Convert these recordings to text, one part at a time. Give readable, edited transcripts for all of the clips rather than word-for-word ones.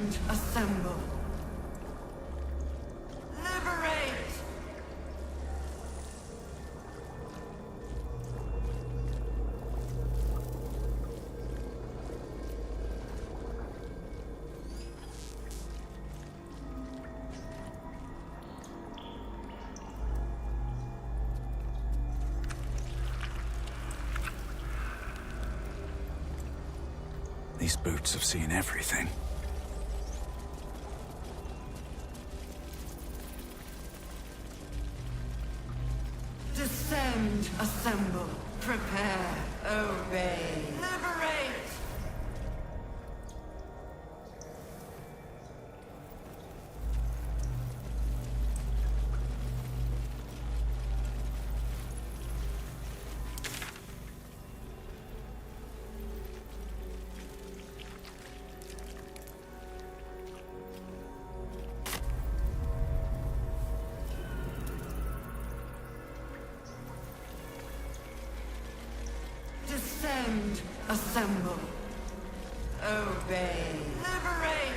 Descend, assemble. Liberate! These boots have seen everything. Descend, assemble, prepare, obey, liberate! Descend, assemble, obey, liberate!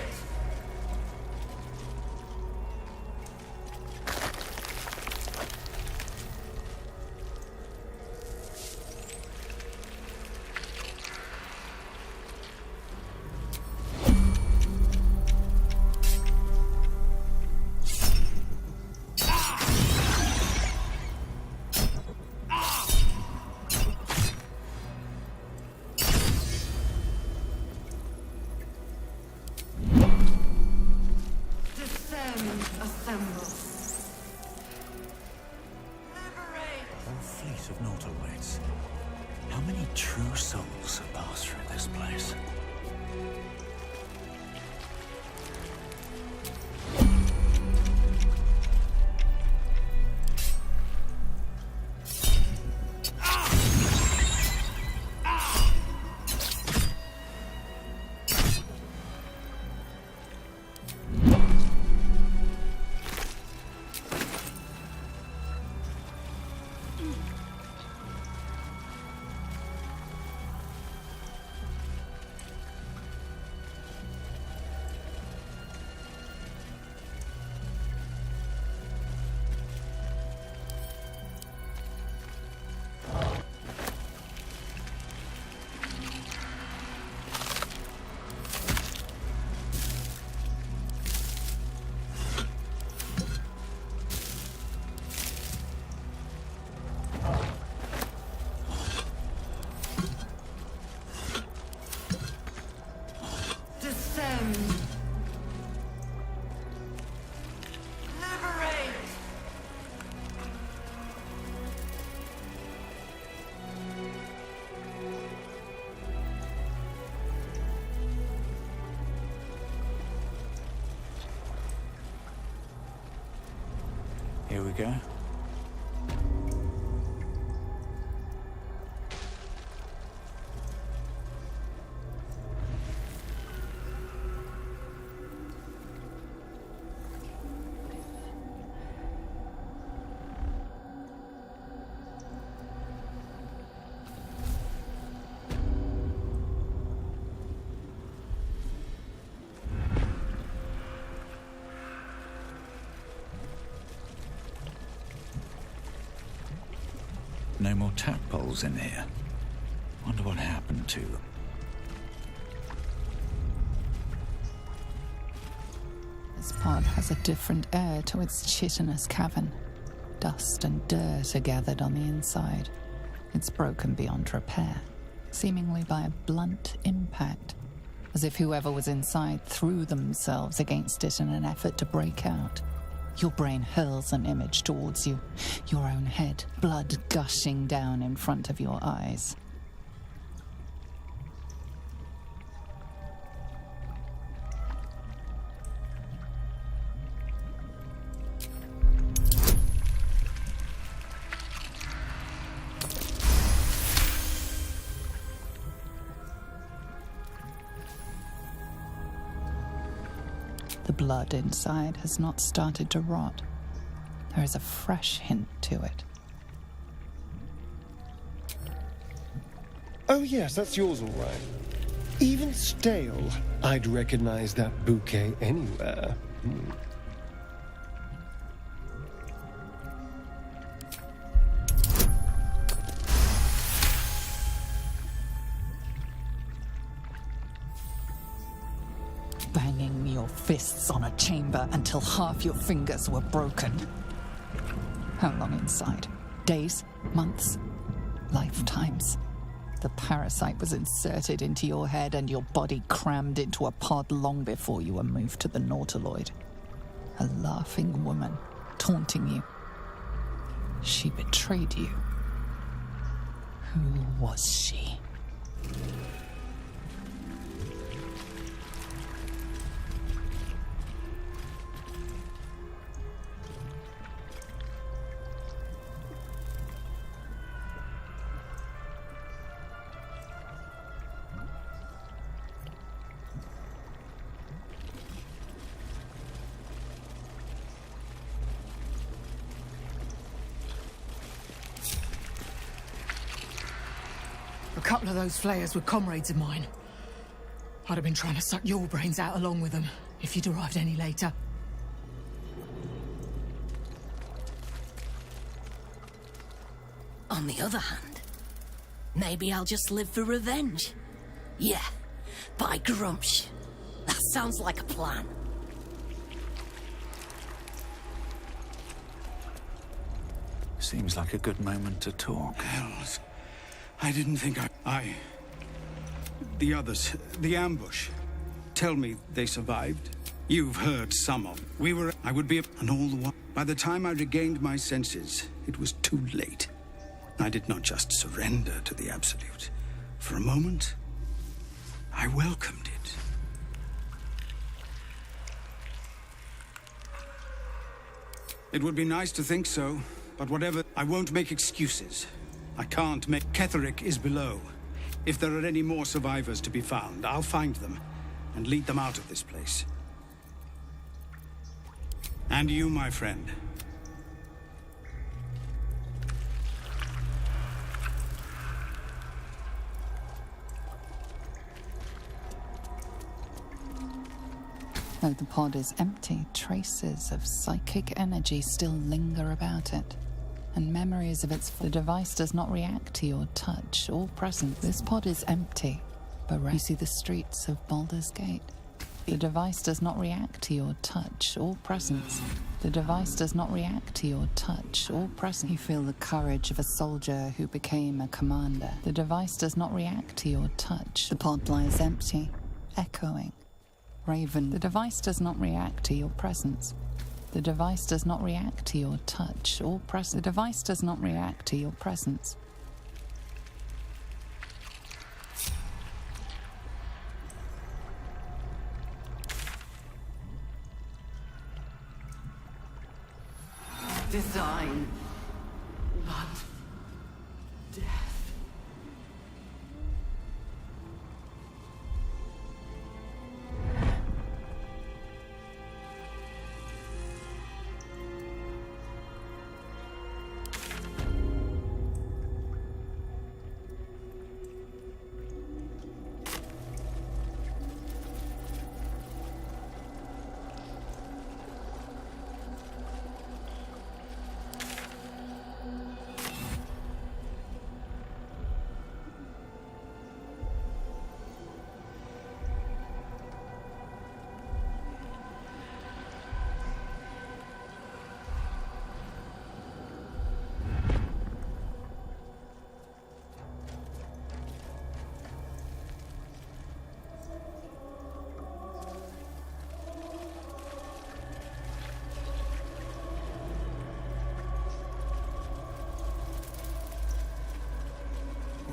Assemble. Liberate! A whole fleet of Nautilwaits. How many true souls have passed through this place? Descend. Liberate. Here we go. No more tadpoles in here. Wonder what happened to them. This pod has a different air to its chitinous cavern. Dust and dirt are gathered on the inside. It's broken beyond repair, seemingly by a blunt impact, as if whoever was inside threw themselves against it in an effort to break out. Your brain hurls an image towards you, your own head, blood gushing down in front of your eyes. The blood inside has not started to rot. There is a fresh hint to it. Oh yes, that's yours all right. Even stale. I'd recognize that bouquet anywhere. Banging your fists on a chamber until half your fingers were broken. How long inside? Days? Months? Lifetimes? The parasite was inserted into your head and your body crammed into a pod long before you were moved to the Nautiloid. A laughing woman, taunting you. She betrayed you. Who was she? A couple of those flayers were comrades of mine. I'd have been trying to suck your brains out along with them, if you'd arrived any later. On the other hand, maybe I'll just live for revenge. Yeah, by Grumsh. That sounds like a plan. Seems like a good moment to talk. Hells. I didn't think The others, the ambush. Tell me they survived. You've heard some of them. I would be and all the while. By the time I regained my senses, it was too late. I did not just surrender to the Absolute. For a moment, I welcomed it. It would be nice to think so, but whatever, I won't make excuses. I can't make... Ketherick is below. If there are any more survivors to be found, I'll find them and lead them out of this place. And you, my friend. Though the pod is empty, traces of psychic energy still linger about it. And memories of its... The device does not react to your touch or presence. This pod is empty, but you see the streets of Baldur's Gate. The device does not react to your touch or presence. The device does not react to your touch or presence. You feel the courage of a soldier who became a commander. The device does not react to your touch. The pod lies empty, echoing. Raven, the device does not react to your presence. The device does not react to your touch or presence. The device does not react to your presence. Design. But death.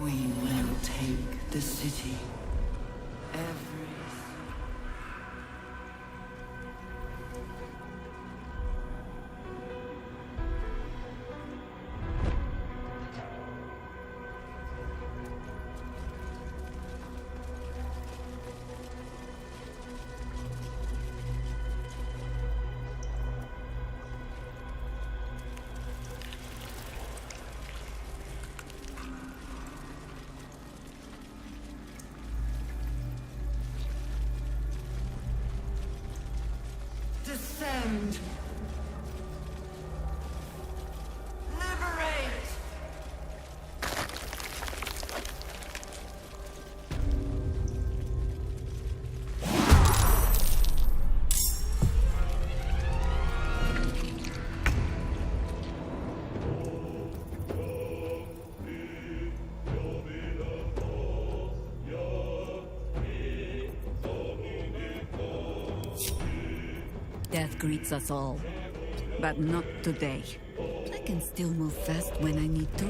We will take the city. Every... Descend. Liberate. Death greets us all, but not today. I can still move fast when I need to.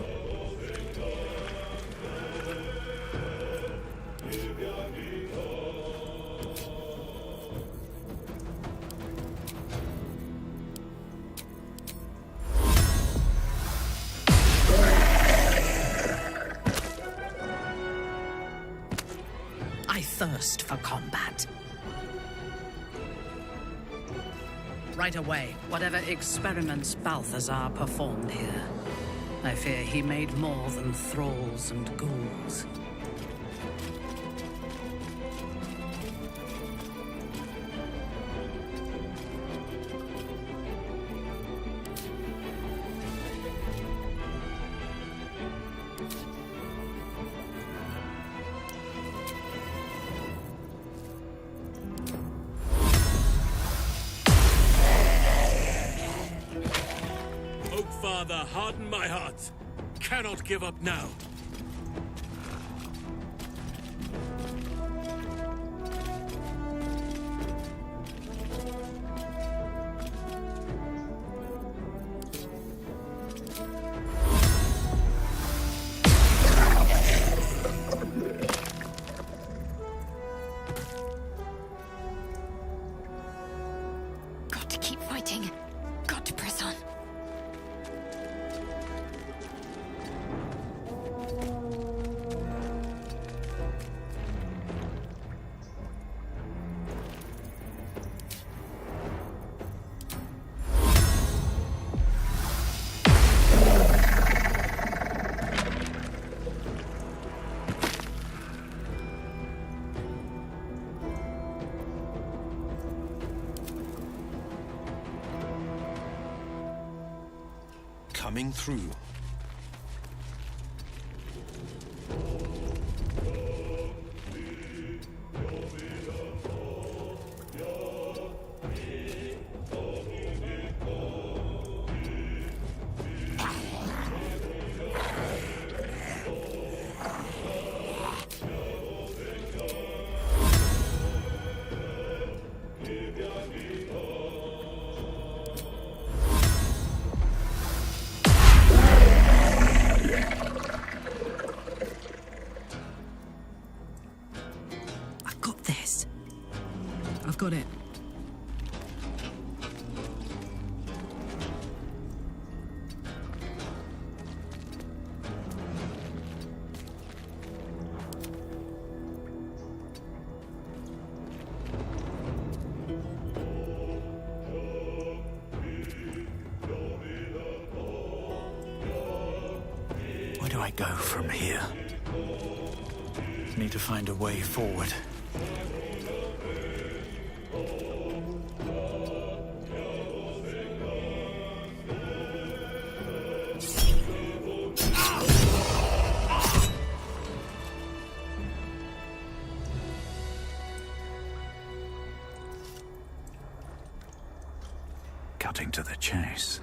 I thirst for combat. Right away, whatever experiments Balthazar performed here, I fear he made more than thralls and ghouls. Father, harden my heart. Cannot give up now. Got to keep fighting. Got to press on. Coming through. I've got it. Where do I go from here? Need to find a way forward. Cutting to the chase.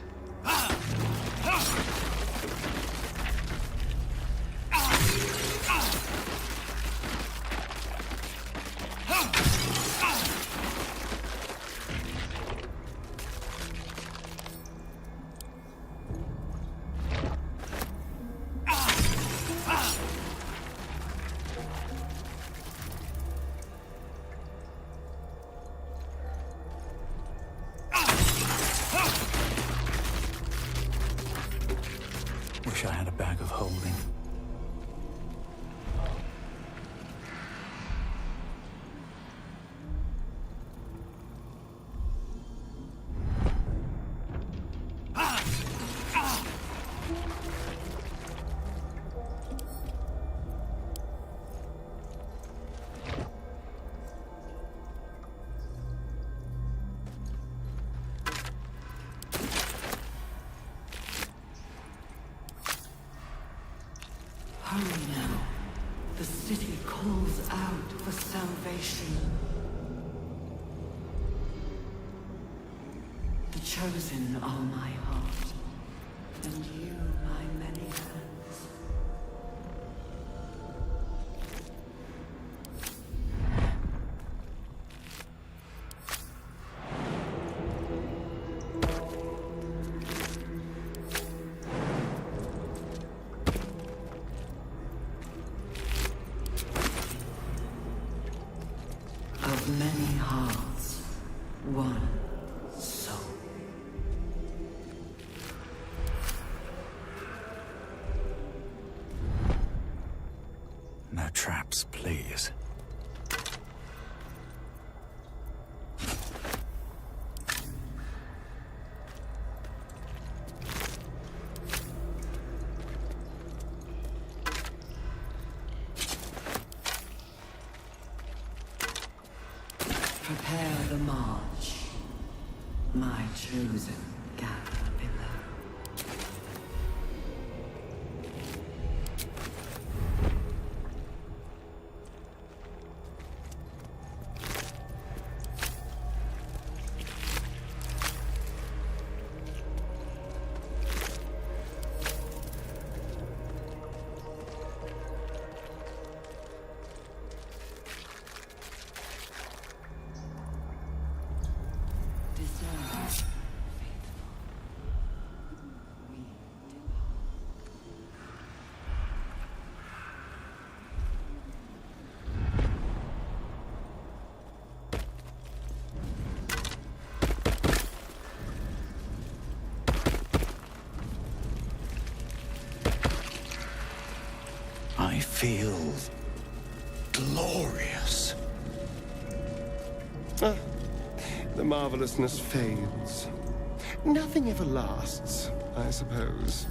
me now. The city calls out for salvation. The chosen are my heart, and you my many hands. Of many hearts, one soul. No traps, please. Prepare the march. My chosen gather below. Discern, faithful. We depart. I feel glorious. Ah, the marvelousness fades. Nothing ever lasts, I suppose.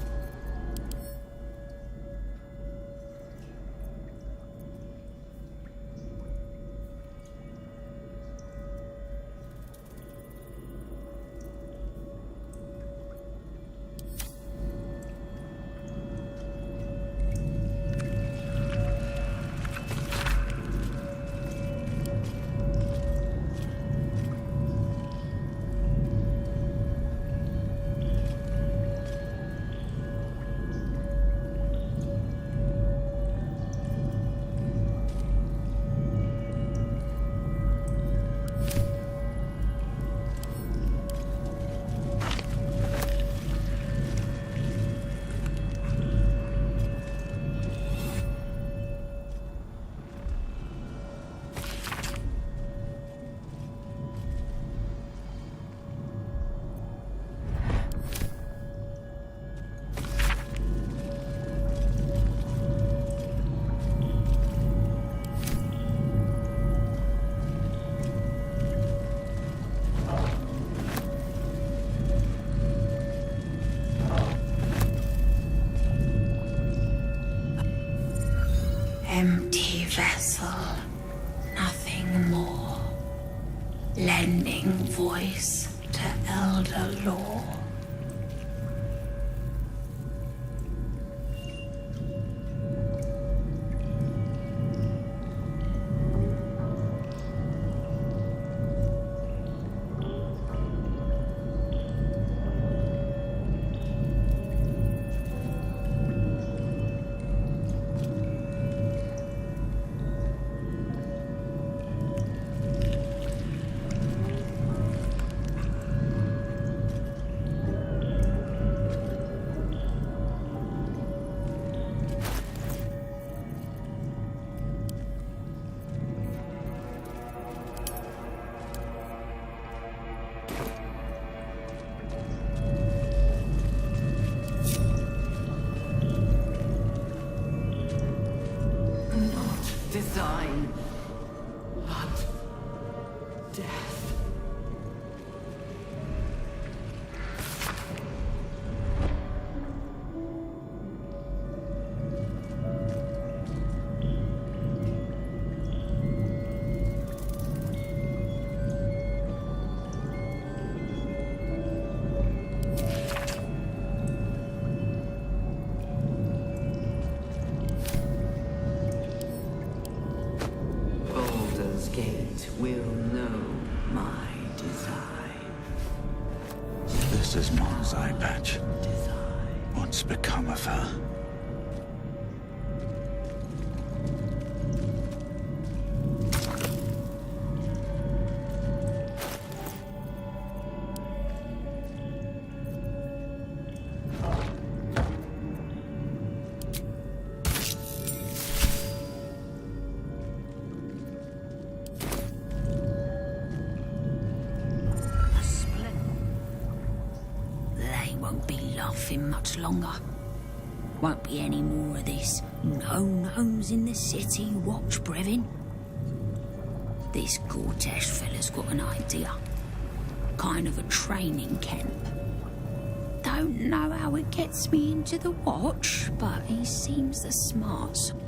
Empty vessel, nothing more. Lending voice to elder law. Design, but death. will know my design. This is Mars eye patch. What's become of her? They won't be laughing much longer. Won't be any more of this. No gnomes in the city. Watch, Brevin. This Gortash fella's got an idea. Kind of a training camp. Don't know how it gets me into the watch, but he seems the smart sort.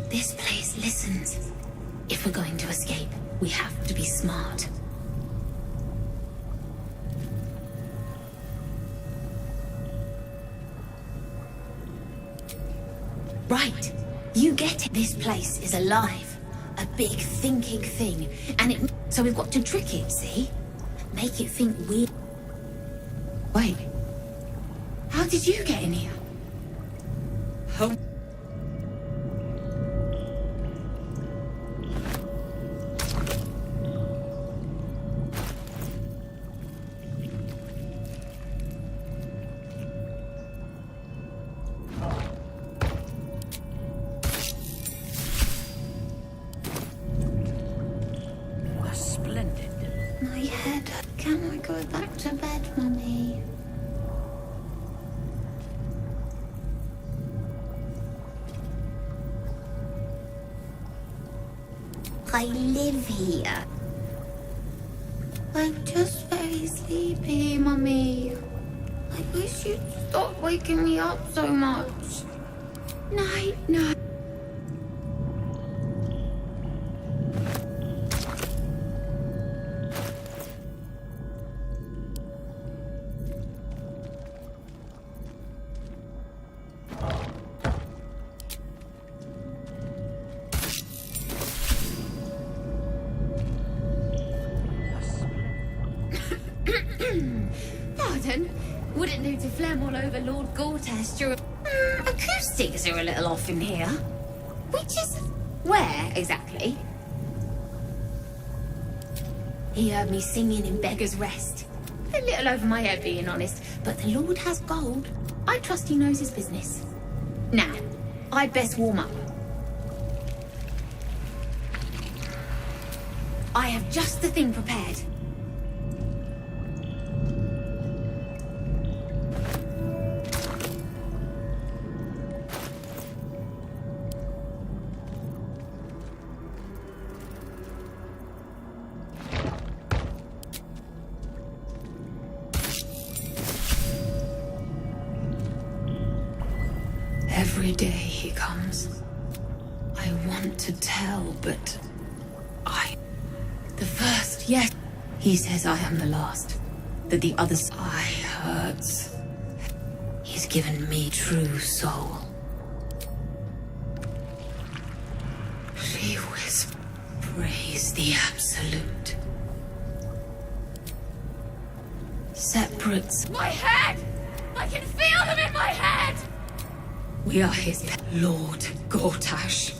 This place listens. If we're going to escape, we have to be smart. Right. You get it. This place is alive. A big thinking thing. And it... So we've got to trick it, see? Make it think we're... Wait. How did you get in here? Home. My head. Can I go back to bed, Mummy? I live here. I'm just very sleepy, Mummy. I wish you'd stop waking me up so much. Night, night. Pardon? Wouldn't do to phlegm all over Lord Gortash during... acoustics are a little off in here. Which is... where, exactly? He heard me singing in Beggar's Rest. A little over my head, being honest. But the Lord has gold. I trust he knows his business. Now, I'd best warm up. I have just the thing prepared. Every day he comes. I want to tell, but the first, yes. He says I am the last. That the others... I hurts. He's given me true soul. She whispers, praise the Absolute. Separates... My head! I can feel them in my head! We are his Lord Gortash.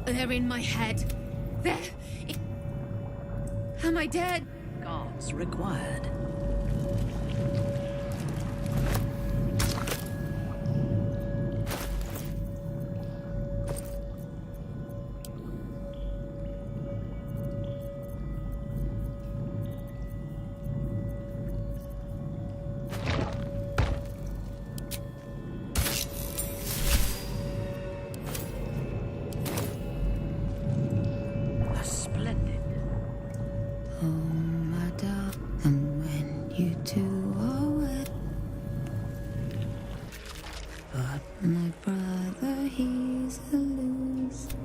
They're in my head. They're... Am I dead? Gods required. My brother, he's a loser.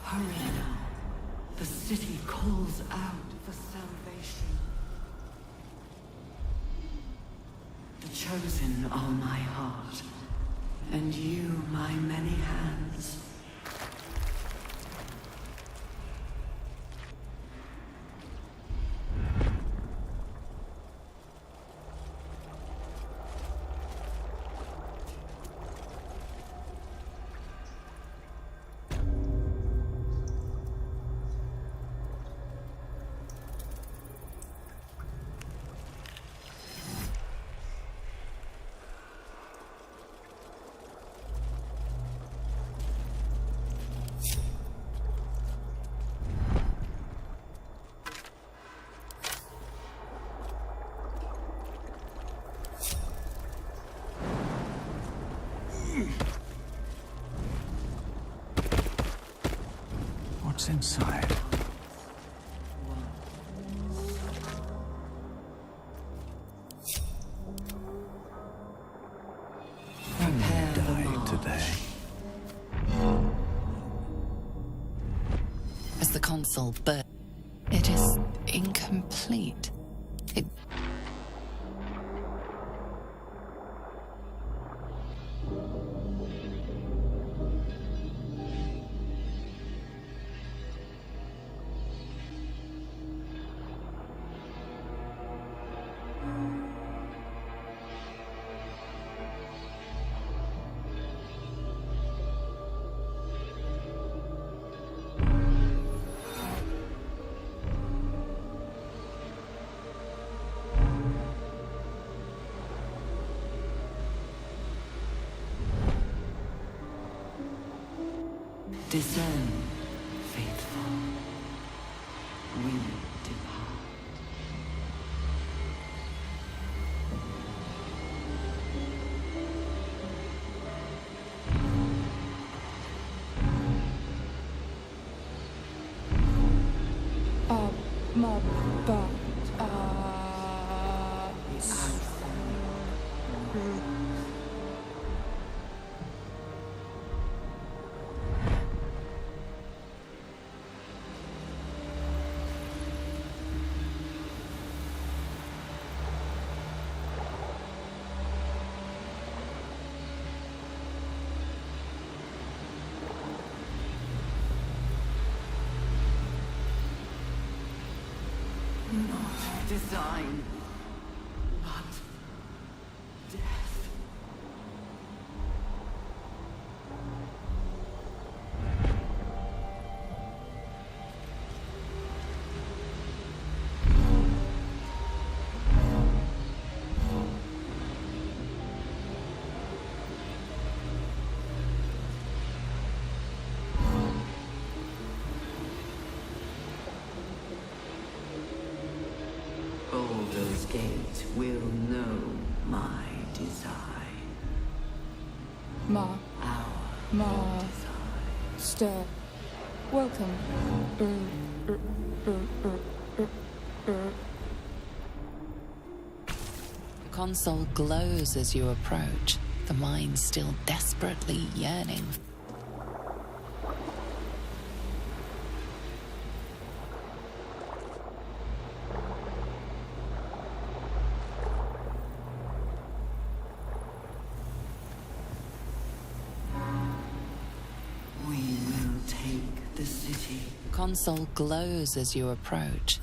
Hurry now. The city calls out for salvation. The chosen are my heart, and you my many hands. What's inside? Prepare the Die march. today. As the console bursts, it is incomplete. It... Discern, faithful. We depart. Not design, but death. Master. Welcome. The console glows as you approach, the mind still desperately yearning. We will take the city. Console glows as you approach.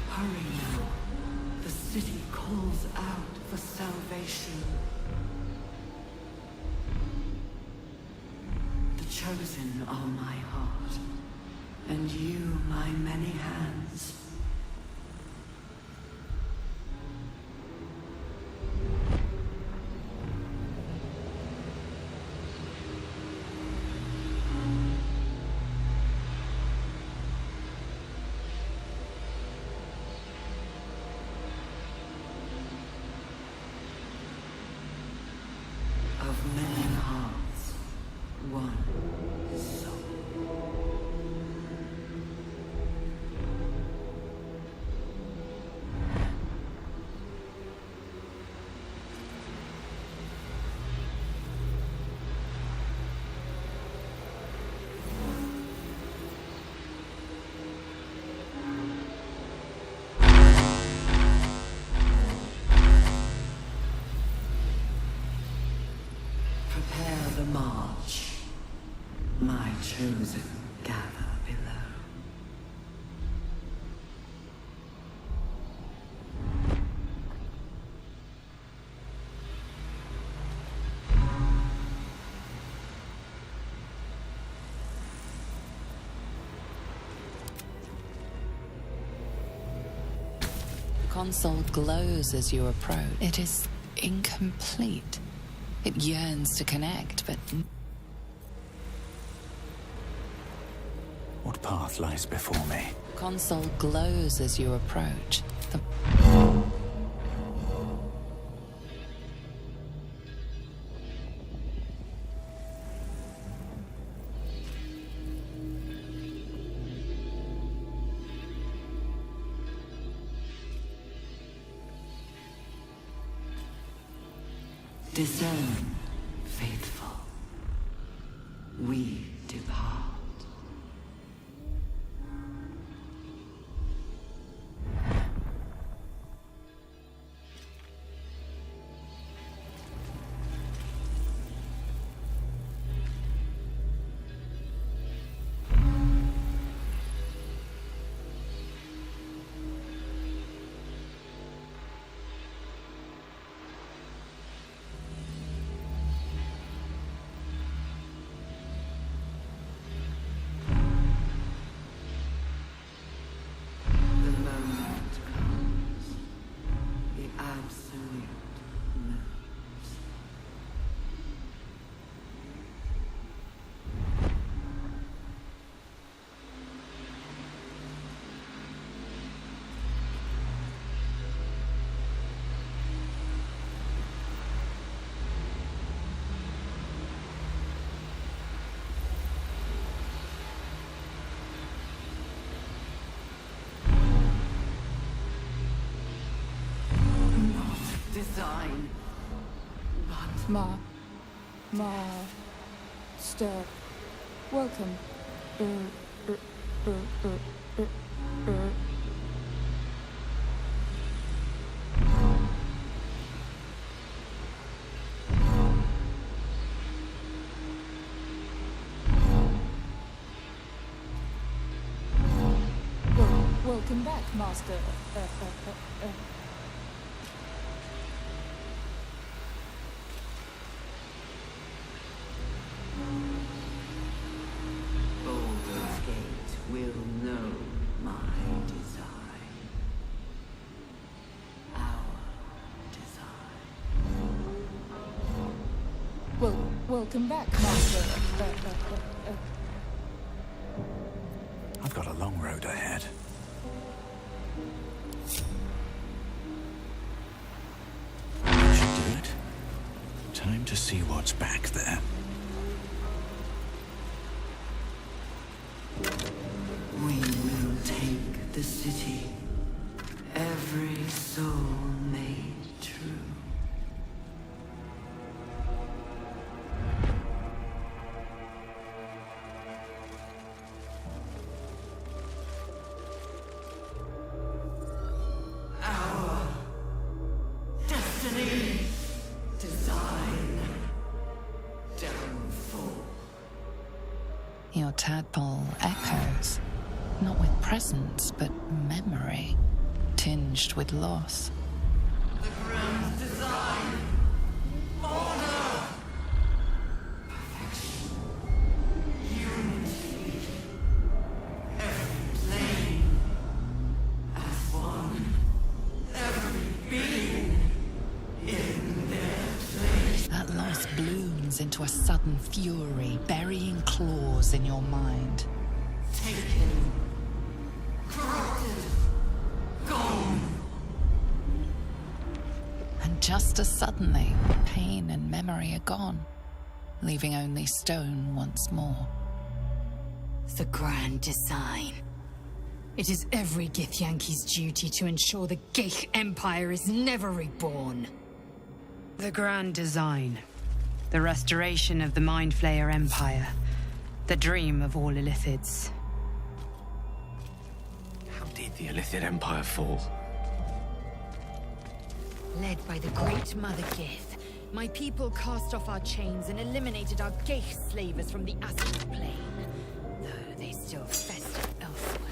Hurry now. The city calls out for salvation. The chosen are my heart, and you my many hands. Of many hearts, one soul. Prepare the march. My chosen gather below. The console glows as you approach. It is incomplete. It yearns to connect, but What path lies before me? console glows as you approach. The Discern, faithful. We depart. Master. Welcome. Welcome back, Master. Baldur's Gate will know my design. Our design. Welcome back, Master. I've got a long road ahead. That should do it. Time to see what's back there. We will take the city. Every soul made true. Our destiny, design, downfall. Your tadpole echoes, not with presence, but memory, tinged with loss. The grand design, order, perfection, unity. Every plane as one, every being in their place. That loss blooms into a sudden fury, burying claws in your mind. Taken, corrupted, gone. And just as suddenly, pain and memory are gone, leaving only stone once more. The grand design. It is every Githyanki's duty to ensure the Gith Empire is never reborn. The grand design. The restoration of the Mind Flayer Empire. The dream of all Illithids. How did the Illithid Empire fall? Led by the great Mother Gith, my people cast off our chains and eliminated our Gith slavers from the astral plane, though they still fester elsewhere.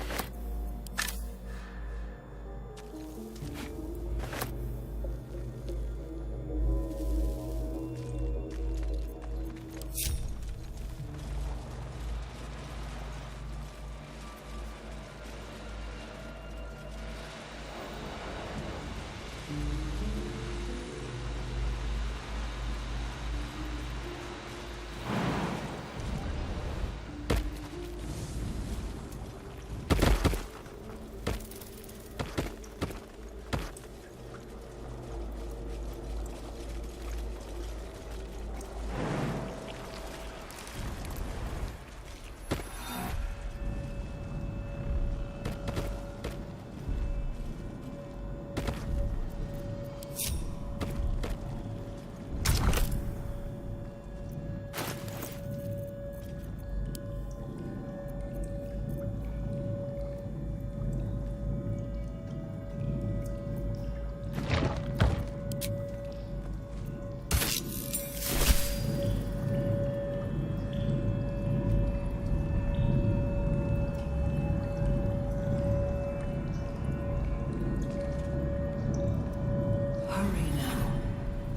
Hurry now.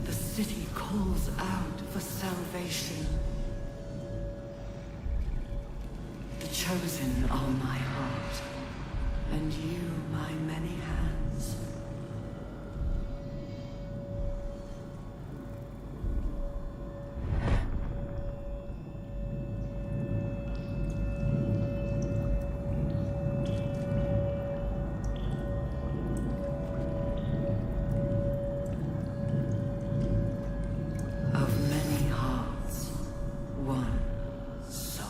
The city calls out for salvation. The chosen are my heart, and you my many hands. Of many hearts, one soul.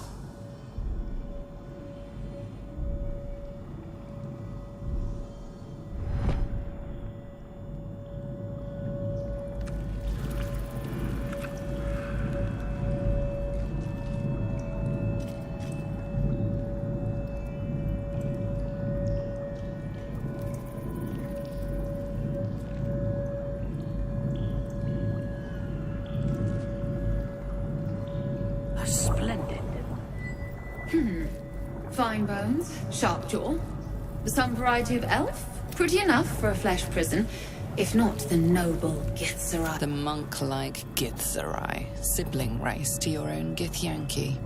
Fine bones, sharp jaw. Some variety of elf? Pretty enough for a flesh prison. If not, the noble Githzerai. The monk-like Githzerai, sibling race to your own Githyanki.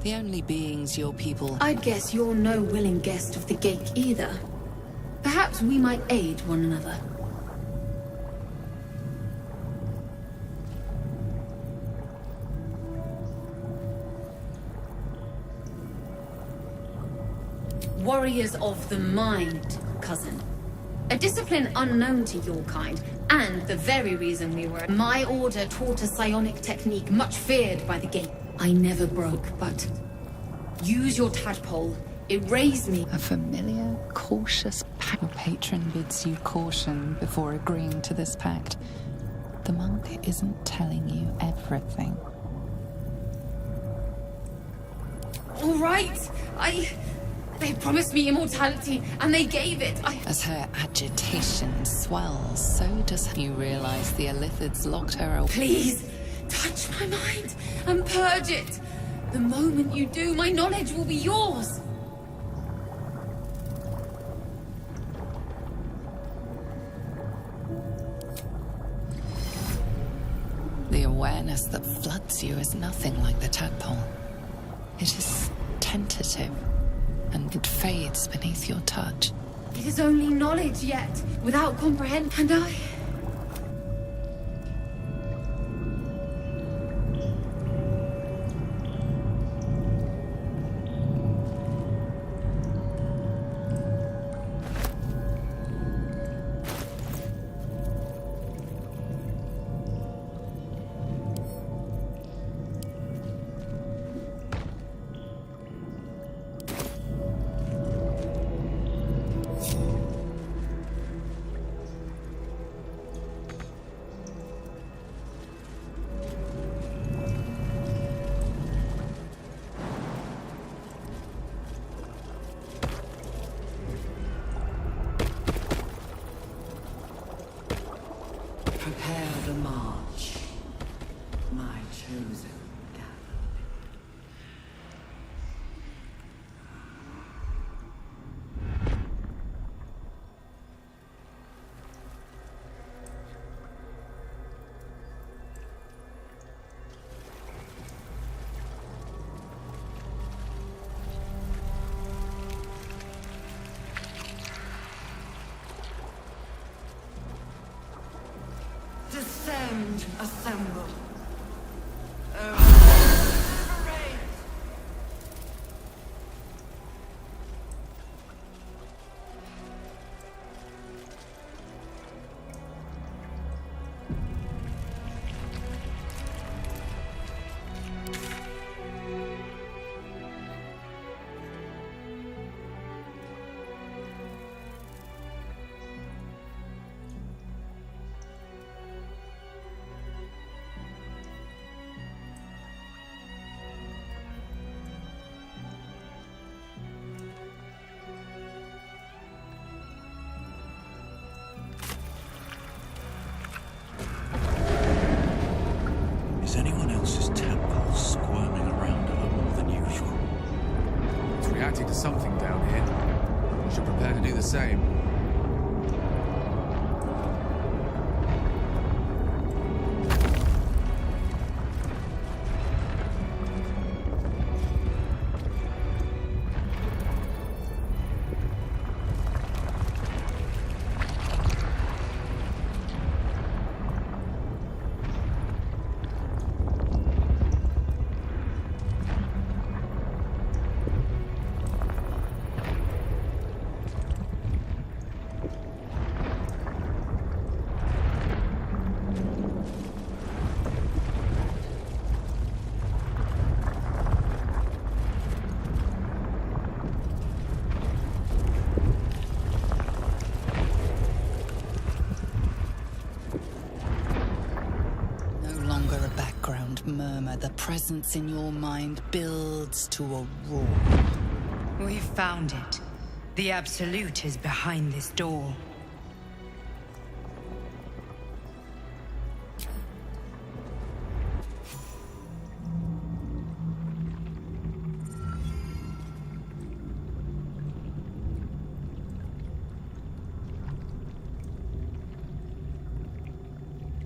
The only beings your people... I'd guess you're no willing guest of the Gate either. Perhaps we might aid one another. Warriors of the mind, cousin. A discipline unknown to your kind, and the very reason we were... My order taught a psionic technique much feared by the Gate. I never broke, but... Use your tadpole. It raised me. A familiar, cautious pact. Your patron bids you caution before agreeing to this pact. The monk isn't telling you everything. All right, They promised me immortality, and they gave it. As her agitation swells, so does you realize the Illithids locked her away. Please, touch my mind and purge it. The moment you do, my knowledge will be yours. The awareness that floods you is nothing like the tadpole. It is tentative, and it fades beneath your touch. It is only knowledge yet, without comprehension, and I... Prepare the march, my chosen gatherer. Descend, assemble. Is anyone else's tadpole squirming around a lot more than usual? It's reacting to something down here. We should prepare to do the same. Murmur, the presence in your mind builds to a roar. We've found it. The Absolute is behind this door.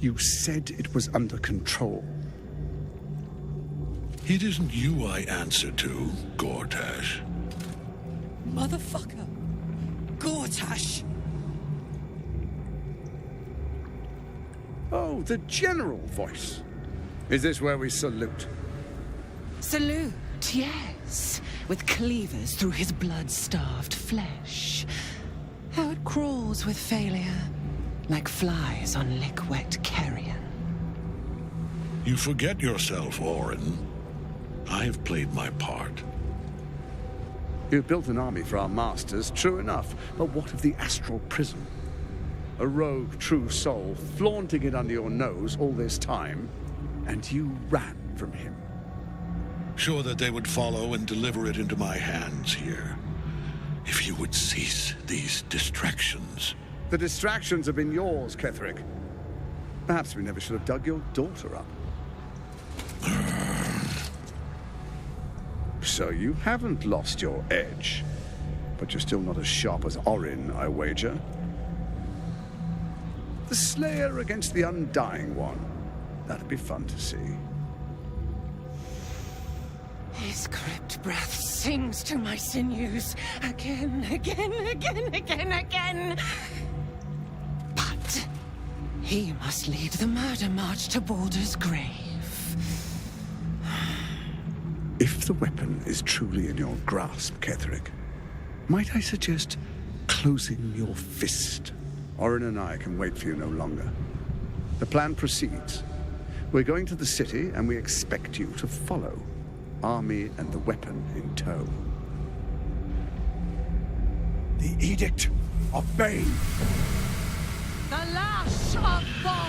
You said it was under control. It isn't you I answer to, Gortash. Motherfucker! Gortash! Oh, the general voice. Is this where we salute? Salute, yes. With cleavers through his blood-starved flesh. How it crawls with failure, like flies on lick-wet carrion. You forget yourself, Orin. I have played my part. You've built an army for our masters, true enough. But what of the astral prison? A rogue true soul flaunting it under your nose all this time, and you ran from him. Sure that they would follow and deliver it into my hands here. If you would cease these distractions. The distractions have been yours, Ketherick. Perhaps we never should have dug your daughter up. So you haven't lost your edge. But you're still not as sharp as Orin, I wager. The Slayer against the Undying One. That'd be fun to see. His crypt breath sings to my sinews. Again. But he must lead the murder march to Baldur's grave. If the weapon is truly in your grasp, Ketherick, might I suggest closing your fist? Orin and I can wait for you no longer. The plan proceeds. We're going to the city, and we expect you to follow. Army and the weapon in tow. The Edict of Bane. The Lash of Ball!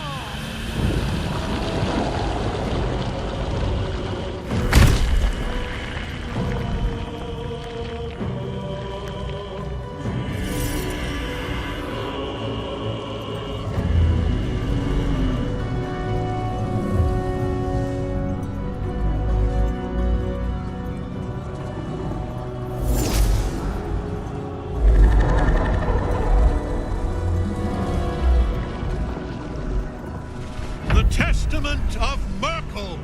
Testament of Merkel!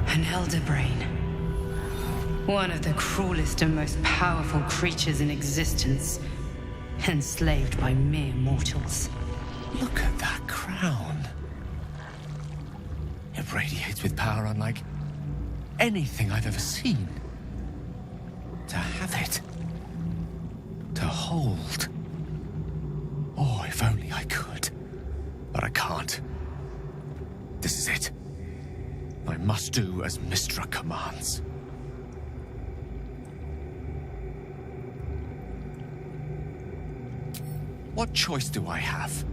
An elder brain. One of the cruelest and most powerful creatures in existence. Enslaved by mere mortals. Look at that crown. It radiates with power unlike anything I've ever seen. To have it. To hold. Oh, if only I could. But I can't. This is it. I must do as Mystra commands. What choice do I have?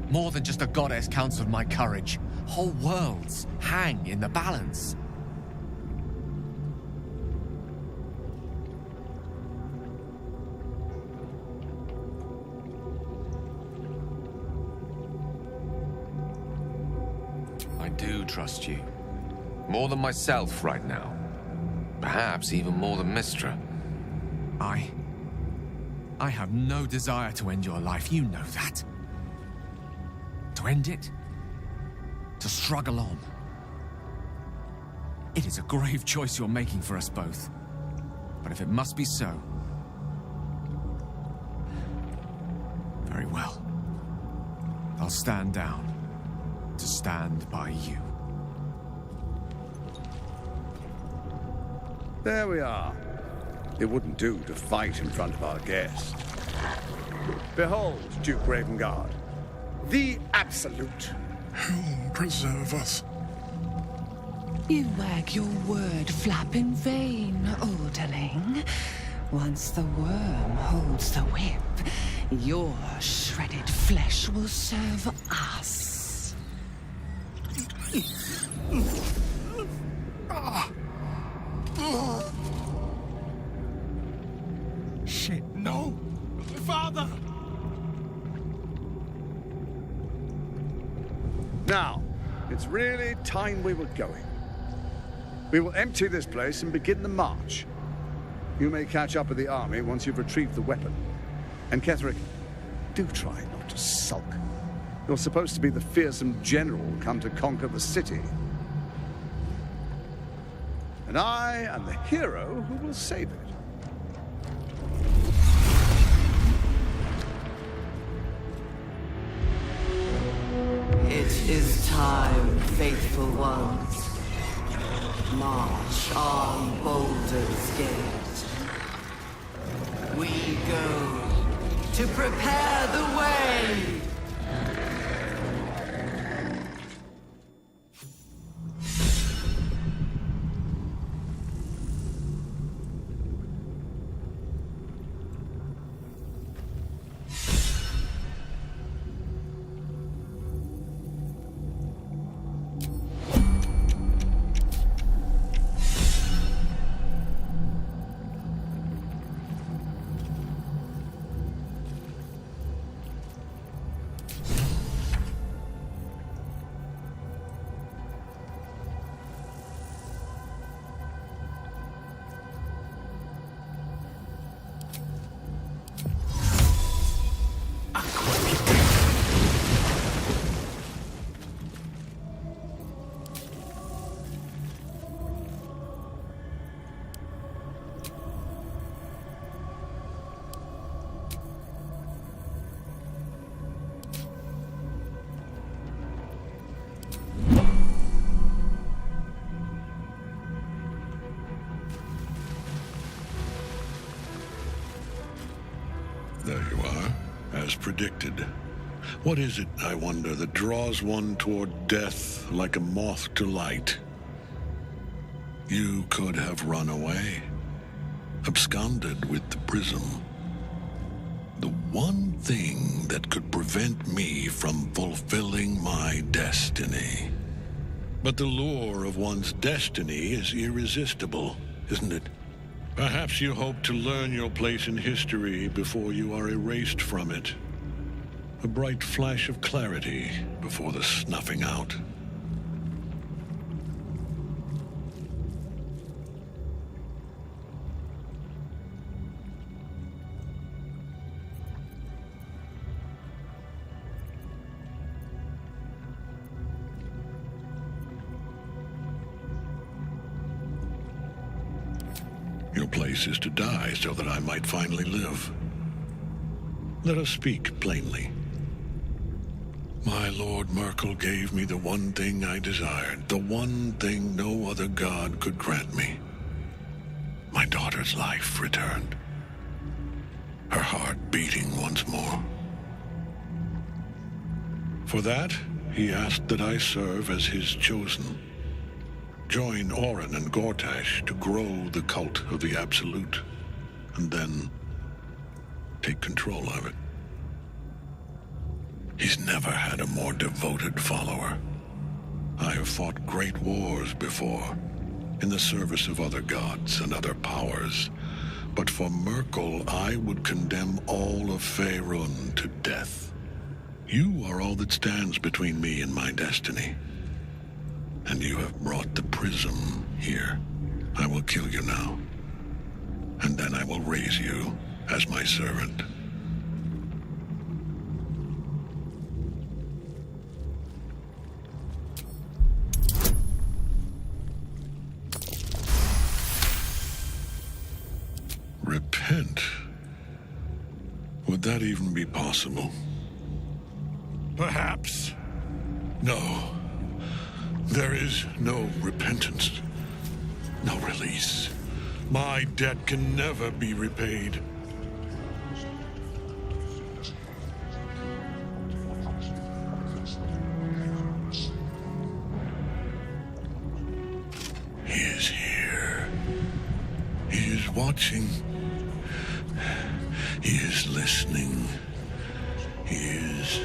More than just a goddess counts of my courage. Whole worlds hang in the balance. I do trust you. More than myself right now. Perhaps even more than Mystra. I have no desire to end your life, you know that. To end it? To struggle on. It is a grave choice you're making for us both. But if it must be so... very well. I'll stand down. To stand by you. There we are. It wouldn't do to fight in front of our guest. Behold, Duke Ravengard, the Absolute. Whom preserve us? You wag your word flap in vain, Alderling. Once the worm holds the whip, your shredded flesh will serve us. Shit, no! Father! Now, it's really time we were going. We will empty this place and begin the march. You may catch up with the army once you've retrieved the weapon. And Ketherick, Do try not to sulk. You're supposed to be the fearsome general come to conquer the city. And I am the hero who will save it. It is time, faithful ones. March on Baldur's Gate. We go to prepare the way! There you are, as predicted. What is it, I wonder, that draws one toward death like a moth to light? You could have run away, absconded with the prism. The one thing that could prevent me from fulfilling my destiny. But the lure of one's destiny is irresistible, isn't it? Perhaps you hope to learn your place in history before you are erased from it. A bright flash of clarity before the snuffing out. Your place is to die so that I might finally live. Let us speak plainly. My Lord Merkel gave me the one thing I desired, the one thing no other god could grant me. My daughter's life returned. Her heart beating once more. For that, he asked that I serve as his chosen. Join Orin and Gortash to grow the cult of the Absolute, and then take control of it. He's never had a more devoted follower. I have fought great wars before, in the service of other gods and other powers, but for Merkel, I would condemn all of Faerun to death. You are all that stands between me and my destiny. And you have brought the prism here. I will kill you now. And then I will raise you as my servant. Repent? Would that even be possible? Perhaps. No. There is no repentance, no release. My debt can never be repaid. He is here. He is watching. He is listening. He is...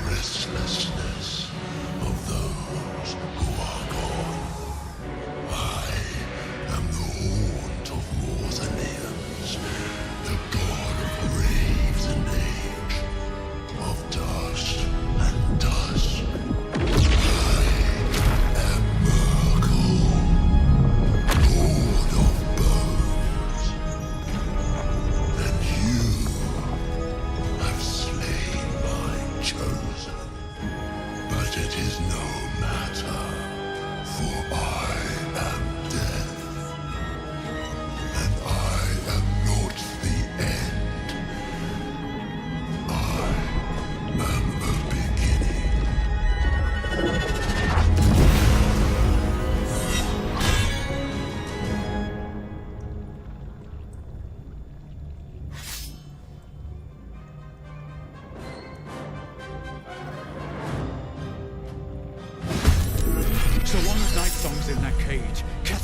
restlessness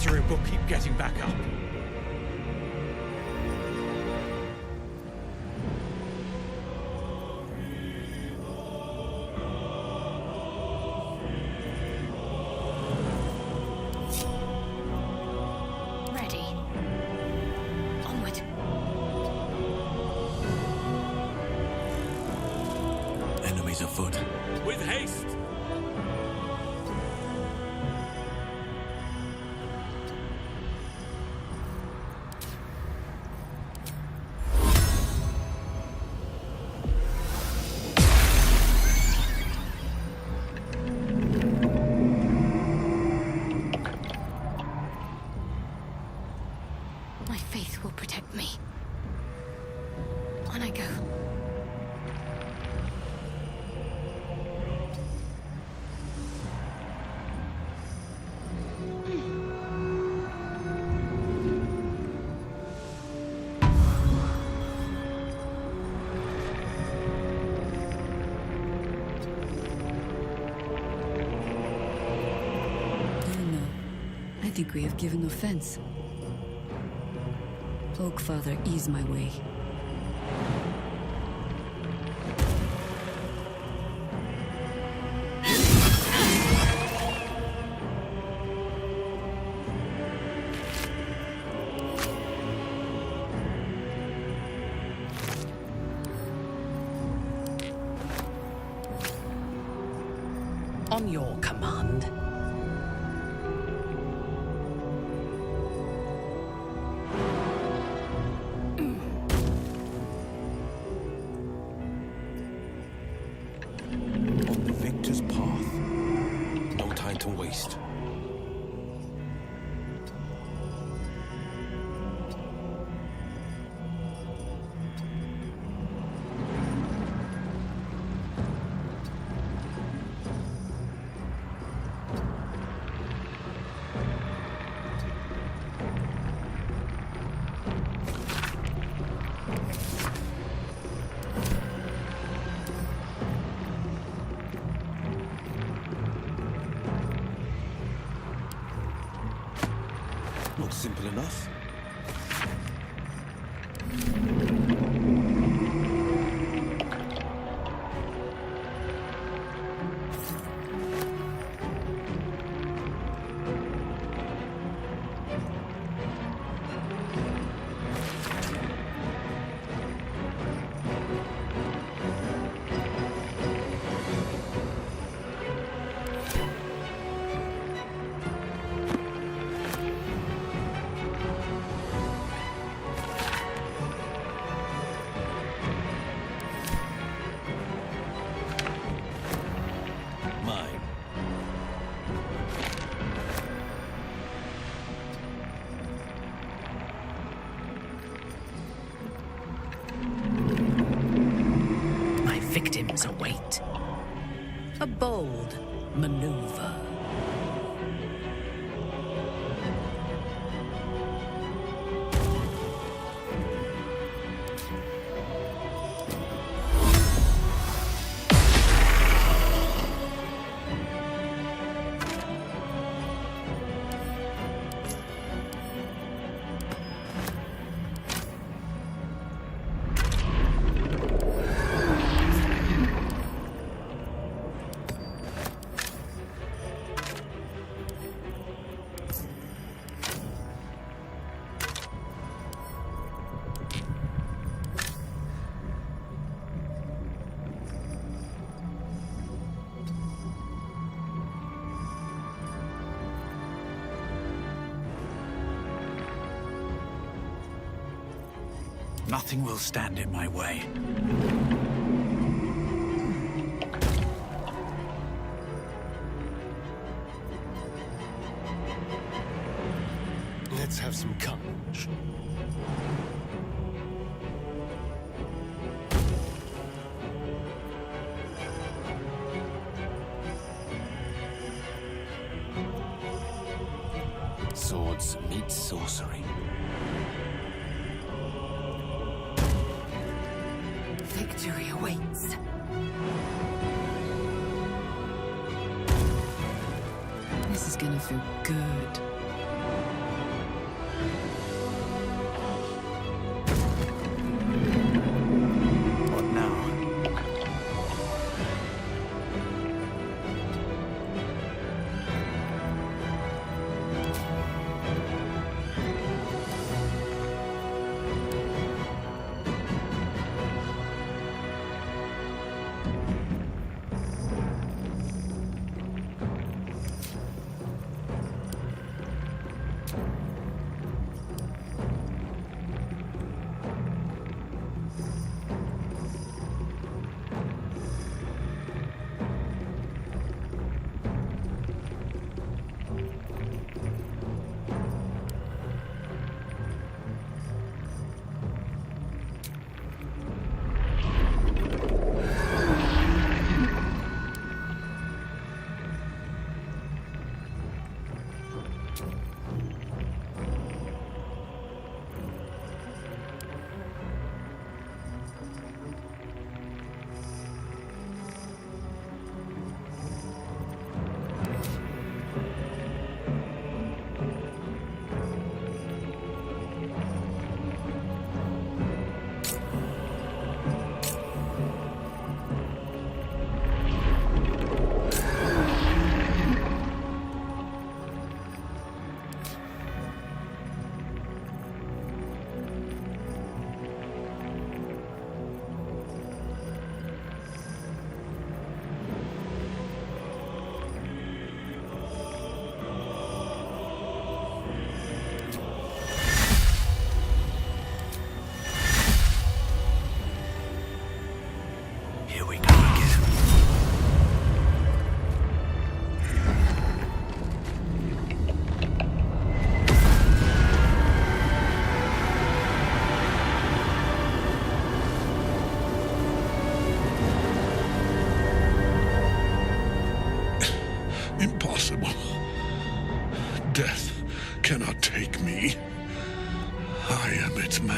Lazarus will keep getting back up. Ready. Onward. Enemies afoot. With haste! My faith will protect me. On I go. I think we have given offense. Oak Father, ease my way. On your command. On the victor's path. No time to waste. Not simple enough. Mine. My victims await. A bold maneuver. Nothing will stand in my way. Let's have some courage. Swords meet sorcery. Victory awaits. This is gonna feel good.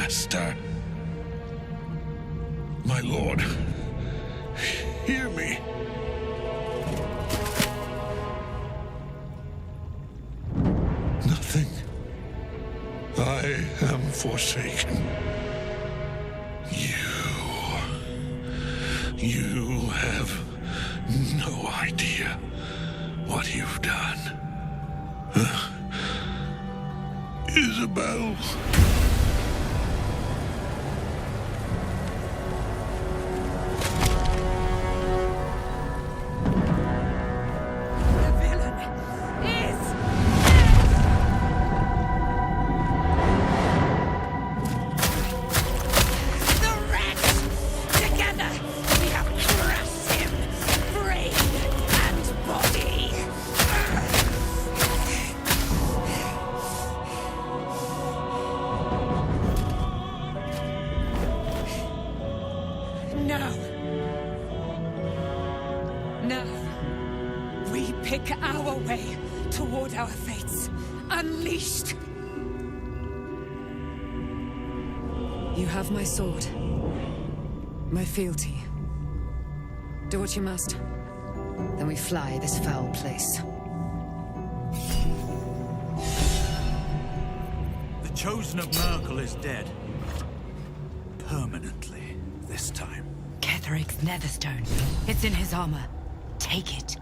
Master. My lord, hear me. Nothing. I am forsaken. You have no idea what you've done. Isabel. My sword. My fealty. Do what you must. Then we fly this foul place. The Chosen of Merkel is dead. Permanently, this time. Ketheric's netherstone. It's in his armor. Take it.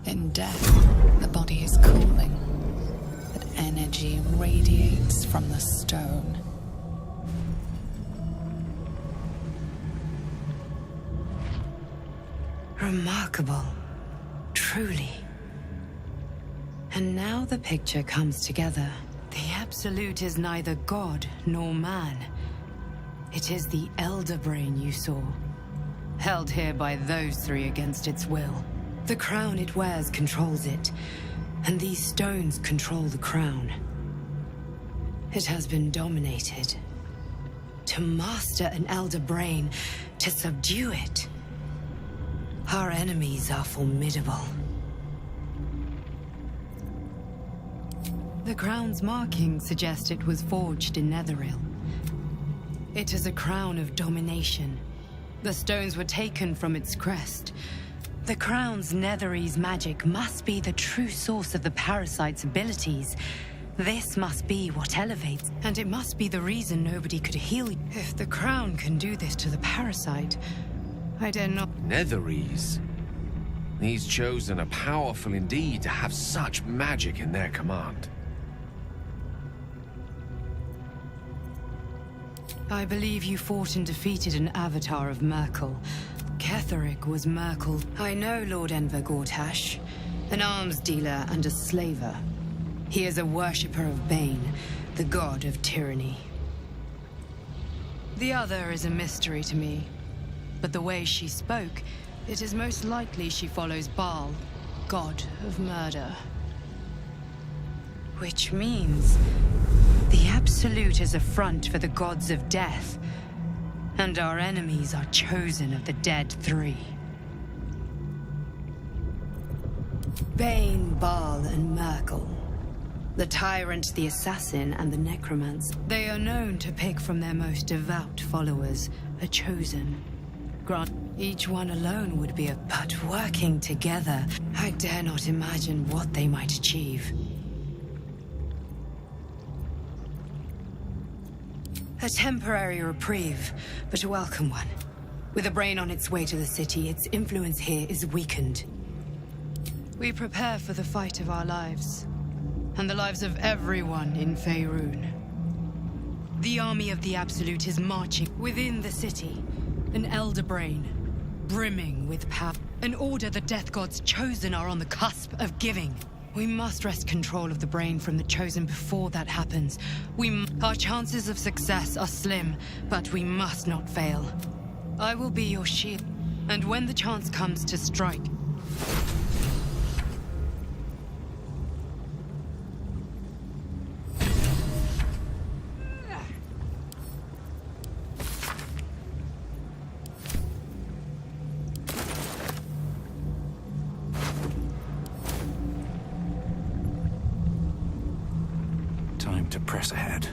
In death, the body is cooling, but energy radiates from the stone. Remarkable. Truly. And now the picture comes together. The Absolute is neither god nor man. It is the Elder Brain you saw, held here by those three against its will. The crown it wears controls it, and these stones control the crown. It has been dominated. To master an Elder Brain, to subdue it. Our enemies are formidable. The crown's markings suggest it was forged in Netheril. It is a crown of domination. The stones were taken from its crest. The crown's Netherese magic must be the true source of the parasite's abilities. This must be what elevates, and it must be the reason nobody could heal. If the crown can do this to the parasite, I dare not. Netherese? These Chosen are powerful indeed to have such magic in their command. I believe you fought and defeated an avatar of Merkel. Ketheric was Merkel. I know Lord Enver Gortash, an arms dealer and a slaver. He is a worshipper of Bane, the god of tyranny. The other is a mystery to me, but the way she spoke, it is most likely she follows Baal, god of murder. Which means the Absolute is a front for the gods of death. And our enemies are chosen of the dead three. Bane, Baal, and Merkel. The tyrant, the assassin, and the necromancer. They are known to pick from their most devout followers, a chosen. Grant, each one alone would be but working together, I dare not imagine what they might achieve. A temporary reprieve, but a welcome one. With a brain on its way to the city, its influence here is weakened. We prepare for the fight of our lives, and the lives of everyone in Faerun. The army of the Absolute is marching within the city, an Elder Brain, brimming with power. An order the Death Gods Chosen are on the cusp of giving. We must wrest control of the brain from the Chosen before that happens. Our chances of success are slim, but we must not fail. I will be your shield, and when the chance comes to strike... Time to press ahead.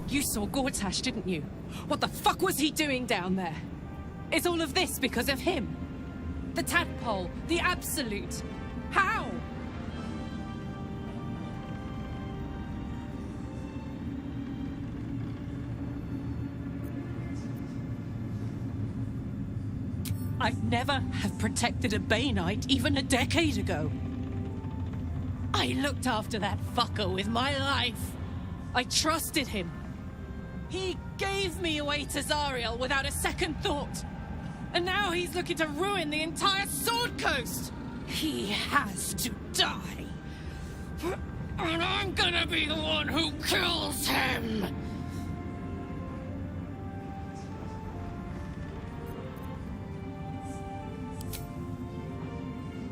You saw Gortash, didn't you? What the fuck was he doing down there? Is all of this because of him? The tadpole, the absolute. How? I'd never have protected a Bainite even a decade ago. I looked after that fucker with my life. I trusted him. He gave me away to Zariel without a second thought. And now he's looking to ruin the entire Sword Coast. He has to die. And I'm gonna be the one who kills him.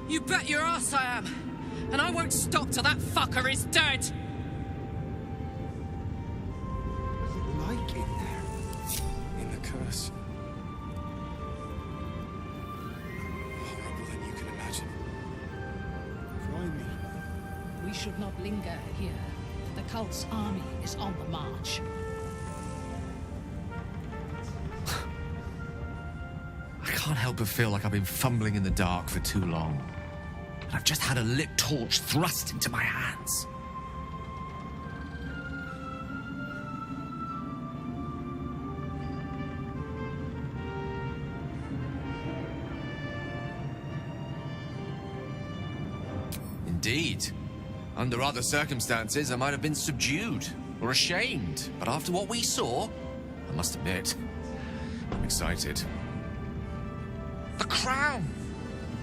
You bet your ass I am. And I won't stop till that fucker is dead. Like in there. In the curse. Horrible than you can imagine. Grimy. We should not linger here. The cult's army is on the march. I can't help but feel like I've been fumbling in the dark for too long. And I've just had a lit torch thrust into my hands. Indeed. Under other circumstances, I might have been subdued or ashamed. But after what we saw, I must admit, I'm excited. The crown!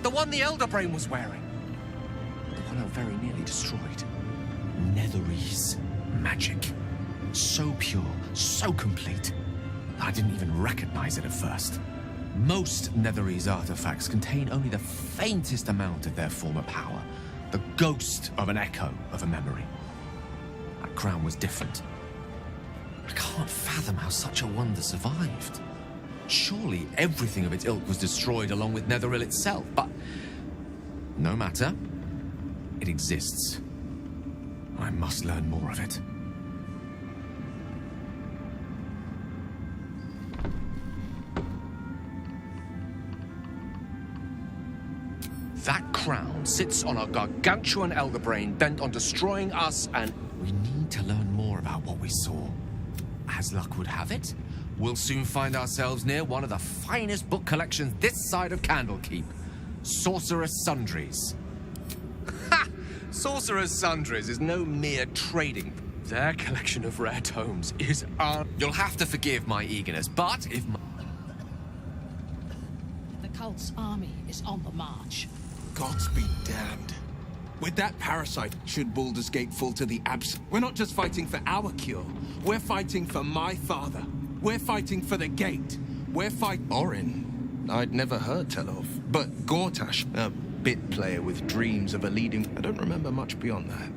The one the Elder Brain was wearing. The one I very nearly destroyed. Netherese magic. So pure, so complete, that I didn't even recognize it at first. Most Netherese artifacts contain only the faintest amount of their former power. The ghost of an echo of a memory. That crown was different. I can't fathom how such a wonder survived. Surely everything of its ilk was destroyed along with Netheril itself, but no matter. It exists. I must learn more of it. That crown sits on a gargantuan elder brain bent on destroying us, and we need to learn more about what we saw. As luck would have it, we'll soon find ourselves near one of the finest book collections this side of Candlekeep. Sorcerer's Sundries. Ha! Sorcerer's Sundries is no mere trading. Their collection of rare tomes is You'll have to forgive my eagerness, but if my... The cult's army is on the march. Gods be damned. With that parasite, should Baldur's Gate fall to the abs... We're not just fighting for our cure. We're fighting for my father. We're fighting for the gate. We're Orin, I'd never heard tell of. But Gortash, a bit player with dreams of a leading... I don't remember much beyond that.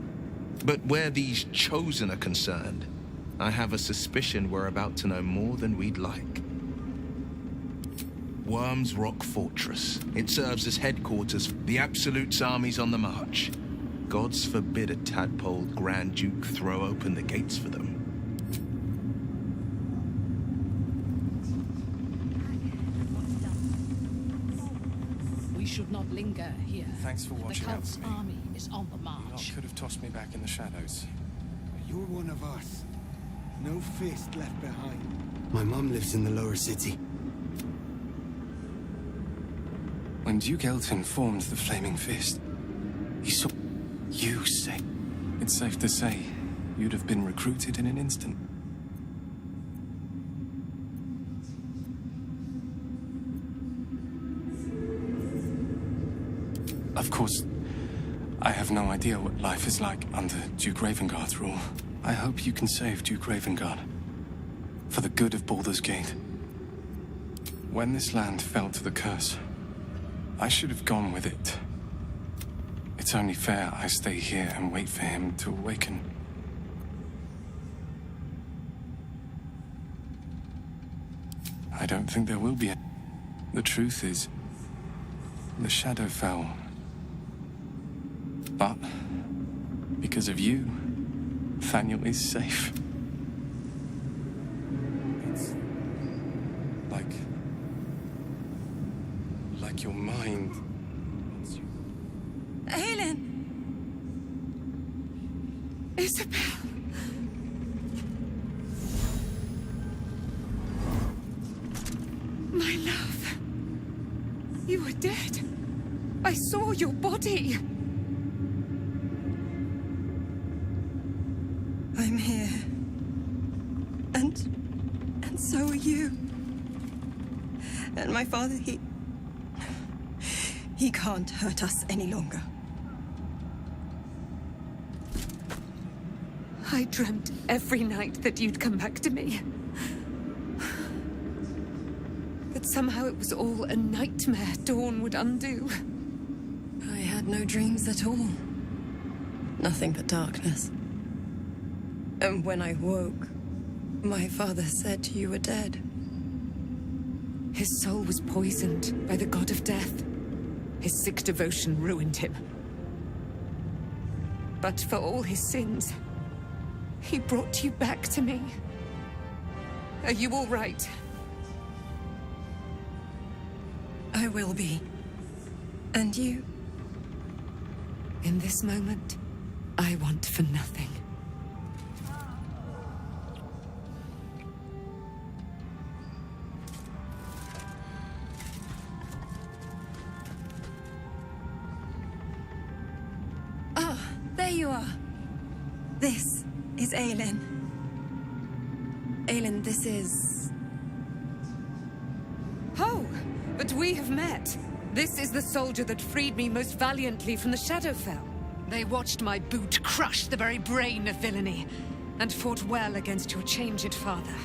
But where these chosen are concerned, I have a suspicion we're about to know more than we'd like. Worm's Rock Fortress. It serves as headquarters. The Absolute's army's on the march. Gods forbid a tadpole Grand Duke throw open the gates for them. We should not linger here. Thanks for watching out cult's for me. army is on the You lot march. could have tossed me back in the shadows. You're one of us. No fist left behind. My mom lives in the lower city. When Duke Elton formed the Flaming Fist, he saw you say. It's safe to say, you'd have been recruited in an instant. Of course, I have no idea what life is like under Duke Ravengard's rule. I hope you can save Duke Ravengard. For the good of Baldur's Gate. When this land fell to the curse, I should have gone with it. It's only fair I stay here and wait for him to awaken. I don't think there will be a... The truth is, the shadow fell. But, because of you, Thaniel is safe. It's... like your mind... Aelin! Isabel! My love. You were dead. I saw your body. I'm here. And so are you. And my father, he can't hurt us any longer. I dreamt every night that you'd come back to me. That somehow it was all a nightmare Dawn would undo. I had no dreams at all. Nothing but darkness. And when I woke, my father said you were dead. His soul was poisoned by the god of death. His sick devotion ruined him. But for all his sins, he brought you back to me. Are you all right? I will be. And you? In this moment, I want for nothing. There you are. This is Aelin. Aelin, this is... Oh, but we have met. This is the soldier that freed me most valiantly from the Shadowfell. They watched my boot crush the very brain of villainy, and fought well against your changed father.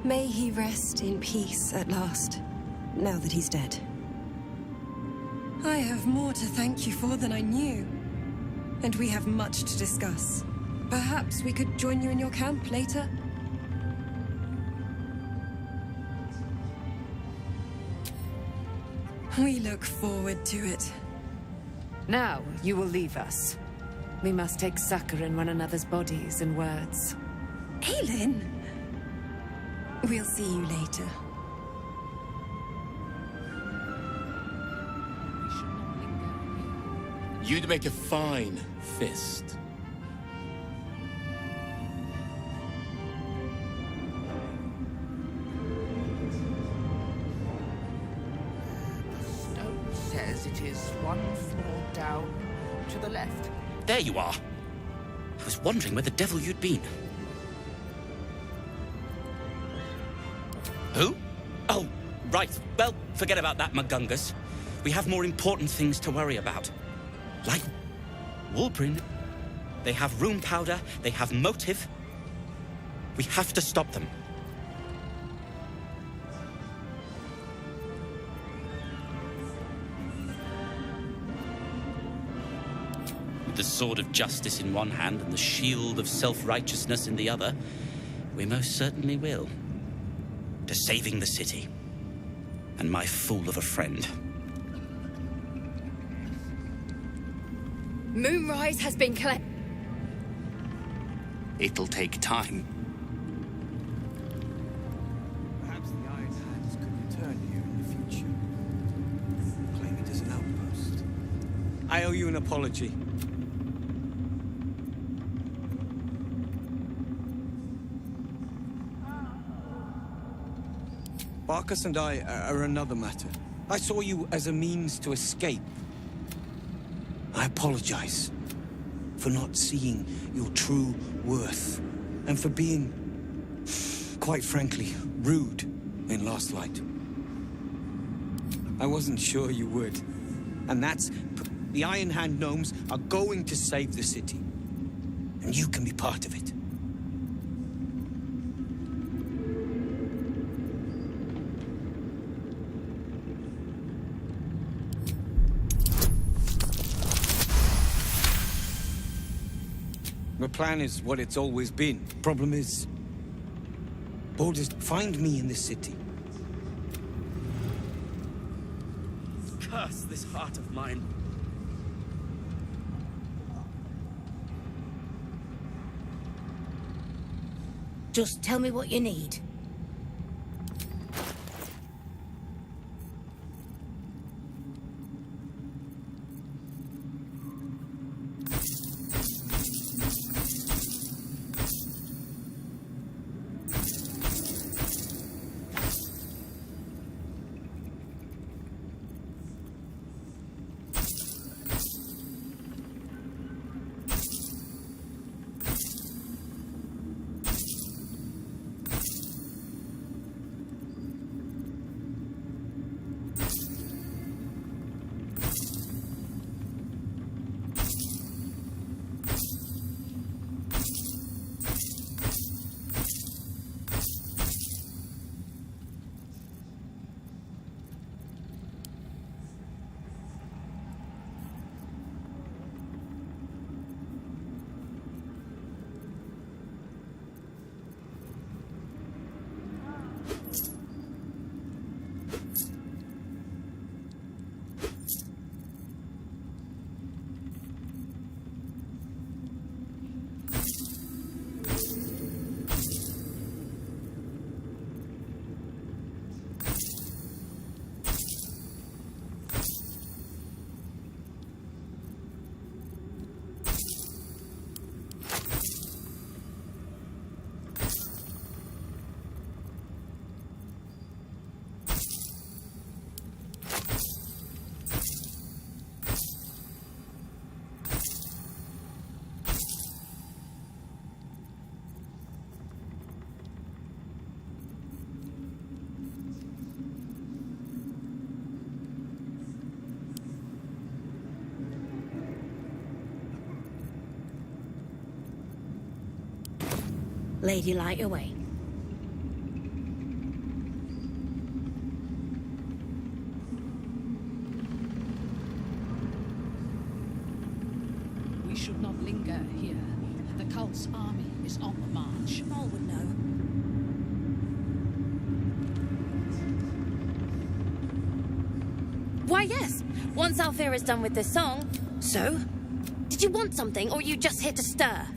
May he rest in peace at last, now that he's dead. I have more to thank you for than I knew. And we have much to discuss. Perhaps we could join you in your camp later? We look forward to it. Now, you will leave us. We must take succor in one another's bodies and words. Aelin! We'll see you later. You'd make a fine fist. Stone says it is one floor down to the left. There you are. I was wondering where the devil you'd been. Who? Oh, right. Well, forget about that, Magungus. We have more important things to worry about. Like Wolverine. They have room powder, they have motive. We have to stop them. With the sword of justice in one hand and the shield of self-righteousness in the other, we most certainly will. To saving the city. And my fool of a friend. Moonrise has been collected. It'll take time. Perhaps the Iron Hands could return here in the future. Claim it as an outpost. I owe you an apology. Barkus and I are another matter. I saw you as a means to escape. I apologize for not seeing your true worth and for being, quite frankly, rude in Last Light. I wasn't sure you would. And that's... The Iron Hand gnomes are going to save the city. And you can be part of it. The plan is what it's always been. Problem is, Baldur's find me in this city. Curse this heart of mine. Just tell me what you need. Lady, light your way. We should not linger here. The cult's army is on the march. All would know. Why, yes. Once Althea is done with this song. So? Did you want something, or are you just here to stir?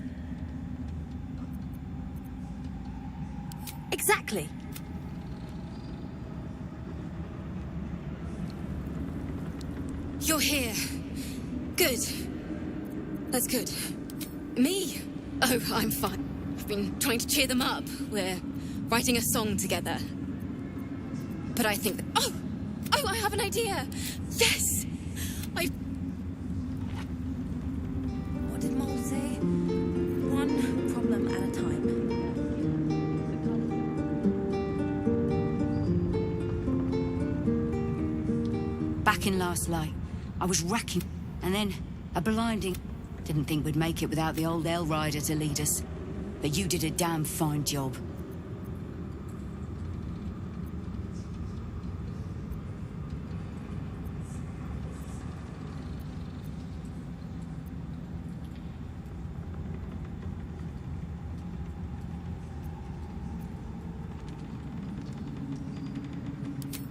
Exactly. You're here. Good. That's good. Me? Oh, I'm fine. I've been trying to cheer them up. We're writing a song together. But I think that... Oh, I have an idea! Yes! What did Mole say? One problem at a time. Back in last light, I was racking, and then a blinding... Didn't think we'd make it without the old El Rider to lead us. But you did a damn fine job.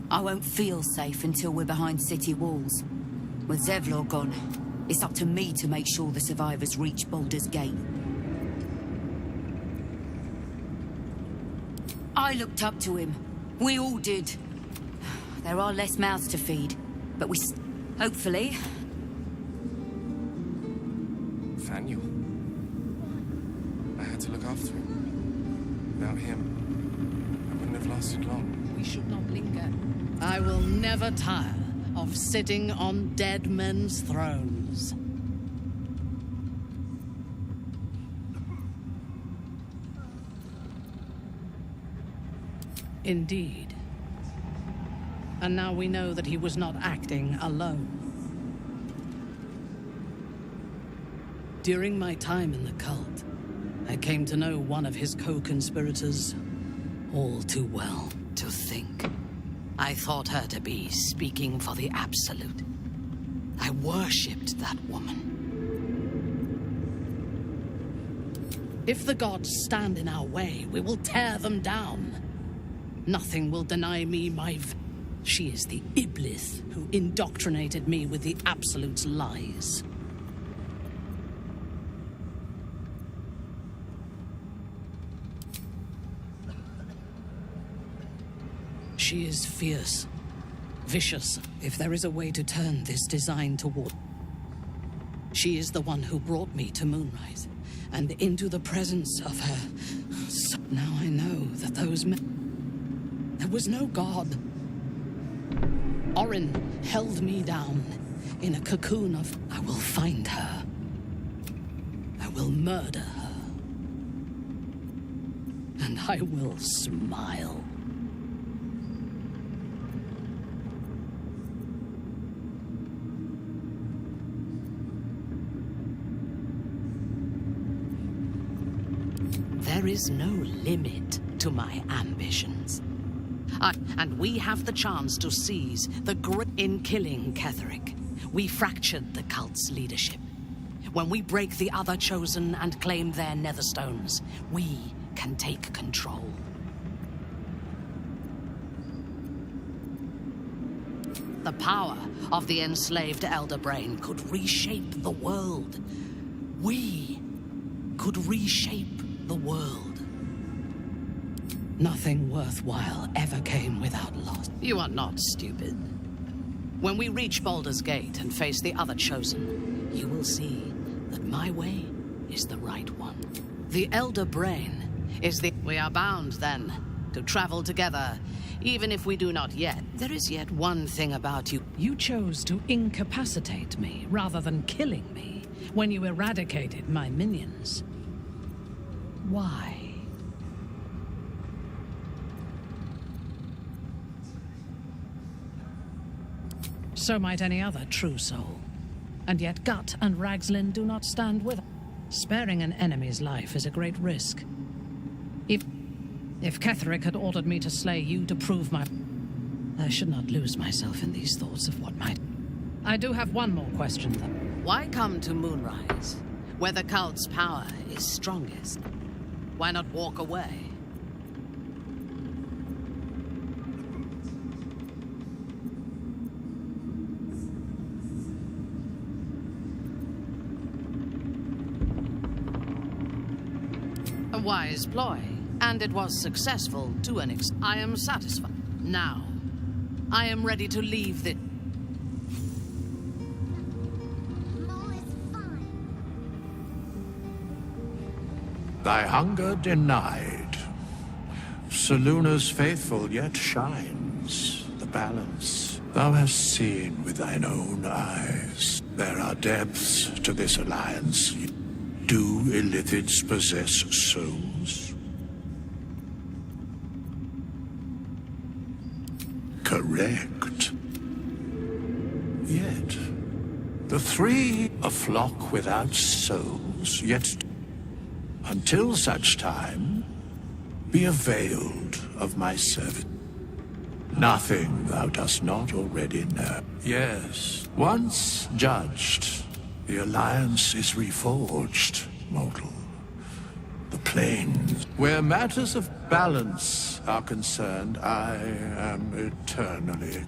I won't feel safe until we're behind city walls. With Zevlor gone, it's up to me to make sure the survivors reach Baldur's Gate. I looked up to him. We all did. There are less mouths to feed, but we... hopefully... Nathaniel. I had to look after him. Without him, I wouldn't have lasted long. We should not linger. I will never tire of sitting on dead men's thrones. Indeed. And now we know that he was not acting alone. During my time in the cult, I came to know one of his co-conspirators all too well. To think, I thought her to be speaking for the Absolute. I worshipped that woman. If the gods stand in our way, we will tear them down. Nothing will deny me my... She is the Iblis who indoctrinated me with the Absolute's lies. She is fierce, vicious. If there is a way to turn this design toward... She is the one who brought me to Moonrise, and into the presence of her. So now I know that those men... There was no god. Orin held me down in a cocoon of... I will find her. I will murder her. And I will smile. There is no limit to my ambitions. And we have the chance to seize the grip in killing Ketheric. We fractured the cult's leadership. When we break the other Chosen and claim their netherstones, we can take control. The power of the enslaved Elder Brain could reshape the world. We could reshape the world. Nothing worthwhile ever came without loss. You are not stupid. When we reach Baldur's Gate and face the other Chosen, you will see that my way is the right one. The Elder Brain is the... We are bound, then, to travel together, even if we do not yet. There is yet one thing about you. You chose to incapacitate me rather than killing me when you eradicated my minions. Why? So might any other true soul. And yet Gut and Ragslin do not stand with us. Sparing an enemy's life is a great risk. If Ketheric had ordered me to slay you to prove my... I should not lose myself in these thoughts of what might... I do have one more question, though. Why come to Moonrise, where the cult's power is strongest? Why not walk away? A wise ploy, and it was successful to an extent. I am satisfied. Now, I am ready to leave the... thy hunger denied. Seluna's faithful yet shines the balance. Thou hast seen with thine own eyes. There are depths to this alliance. Do illithids possess souls? Correct. Yet, the three, a flock without souls, yet until such time, be availed of my service. Nothing thou dost not already know. Yes, once judged, the alliance is reforged, mortal. The plains, where matters of balance are concerned, I am eternally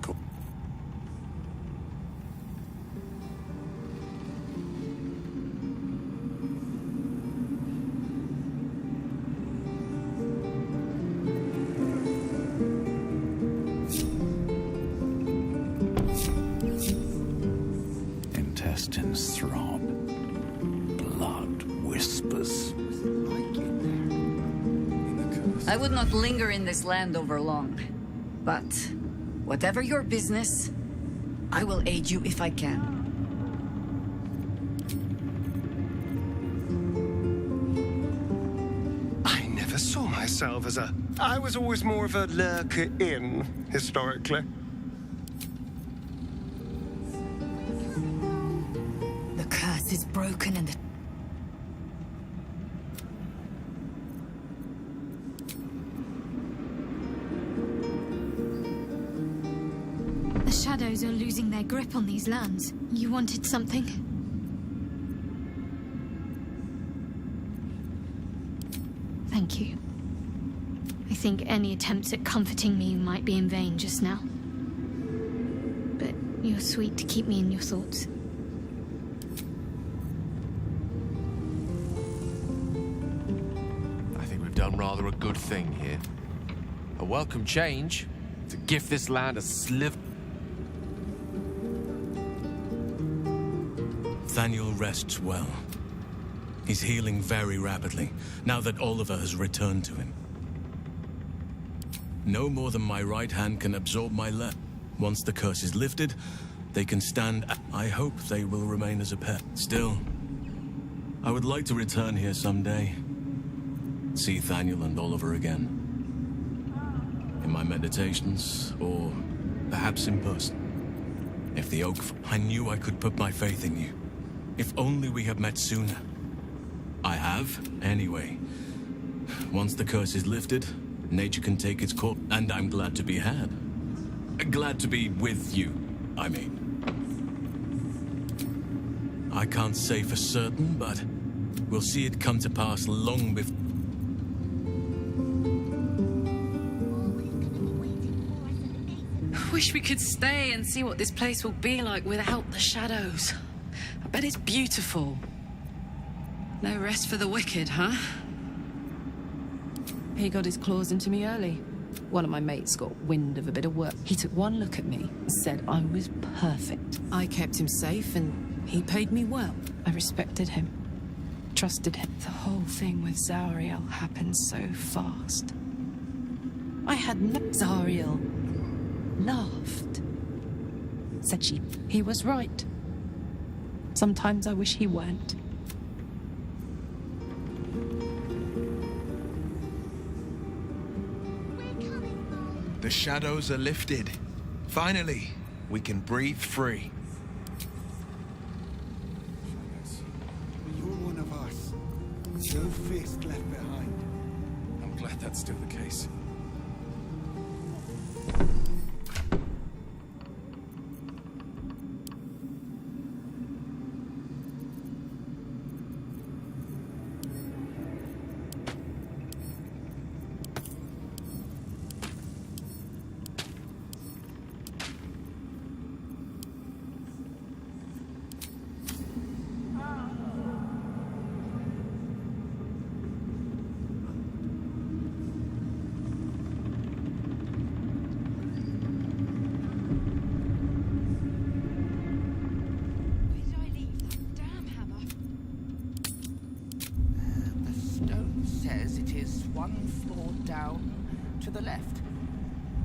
Intestines throb. Blood whispers. I would not linger in this land over long. But, whatever your business, I will aid you if I can. I never saw myself as a... I was always more of a lurker in, historically. The curse is broken and The shadows are losing their grip on these lands. You wanted something? Thank you. I think any attempts at comforting me might be in vain just now. But you're sweet to keep me in your thoughts. I think we've done rather a good thing here. A welcome change to give this land a sliver. Thaniel rests well. He's healing very rapidly, now that Oliver has returned to him. No more than my right hand can absorb my left. Once the curse is lifted, they can stand. I hope they will remain as a pet. Still, I would like to return here someday. See Thaniel and Oliver again. In my meditations, or perhaps in person. If the oak... I knew I could put my faith in you. If only we had met sooner. I have, anyway. Once the curse is lifted, nature can take its course, and I'm glad to be had. Glad to be with you, I mean. I can't say for certain, but we'll see it come to pass long before. Wish we could stay and see what this place will be like without the shadows. I bet it's beautiful. No rest for the wicked, huh? He got his claws into me early. One of my mates got wind of a bit of work. He took one look at me and said I was perfect. I kept him safe and he paid me well. I respected him, trusted him. The whole thing with Zariel happened so fast. I had no... Zariel laughed. Said he was right. Sometimes I wish he weren't. The shadows are lifted. Finally, we can breathe free. You're one of us. No fist left behind. I'm glad that's still the case. one floor down to the left.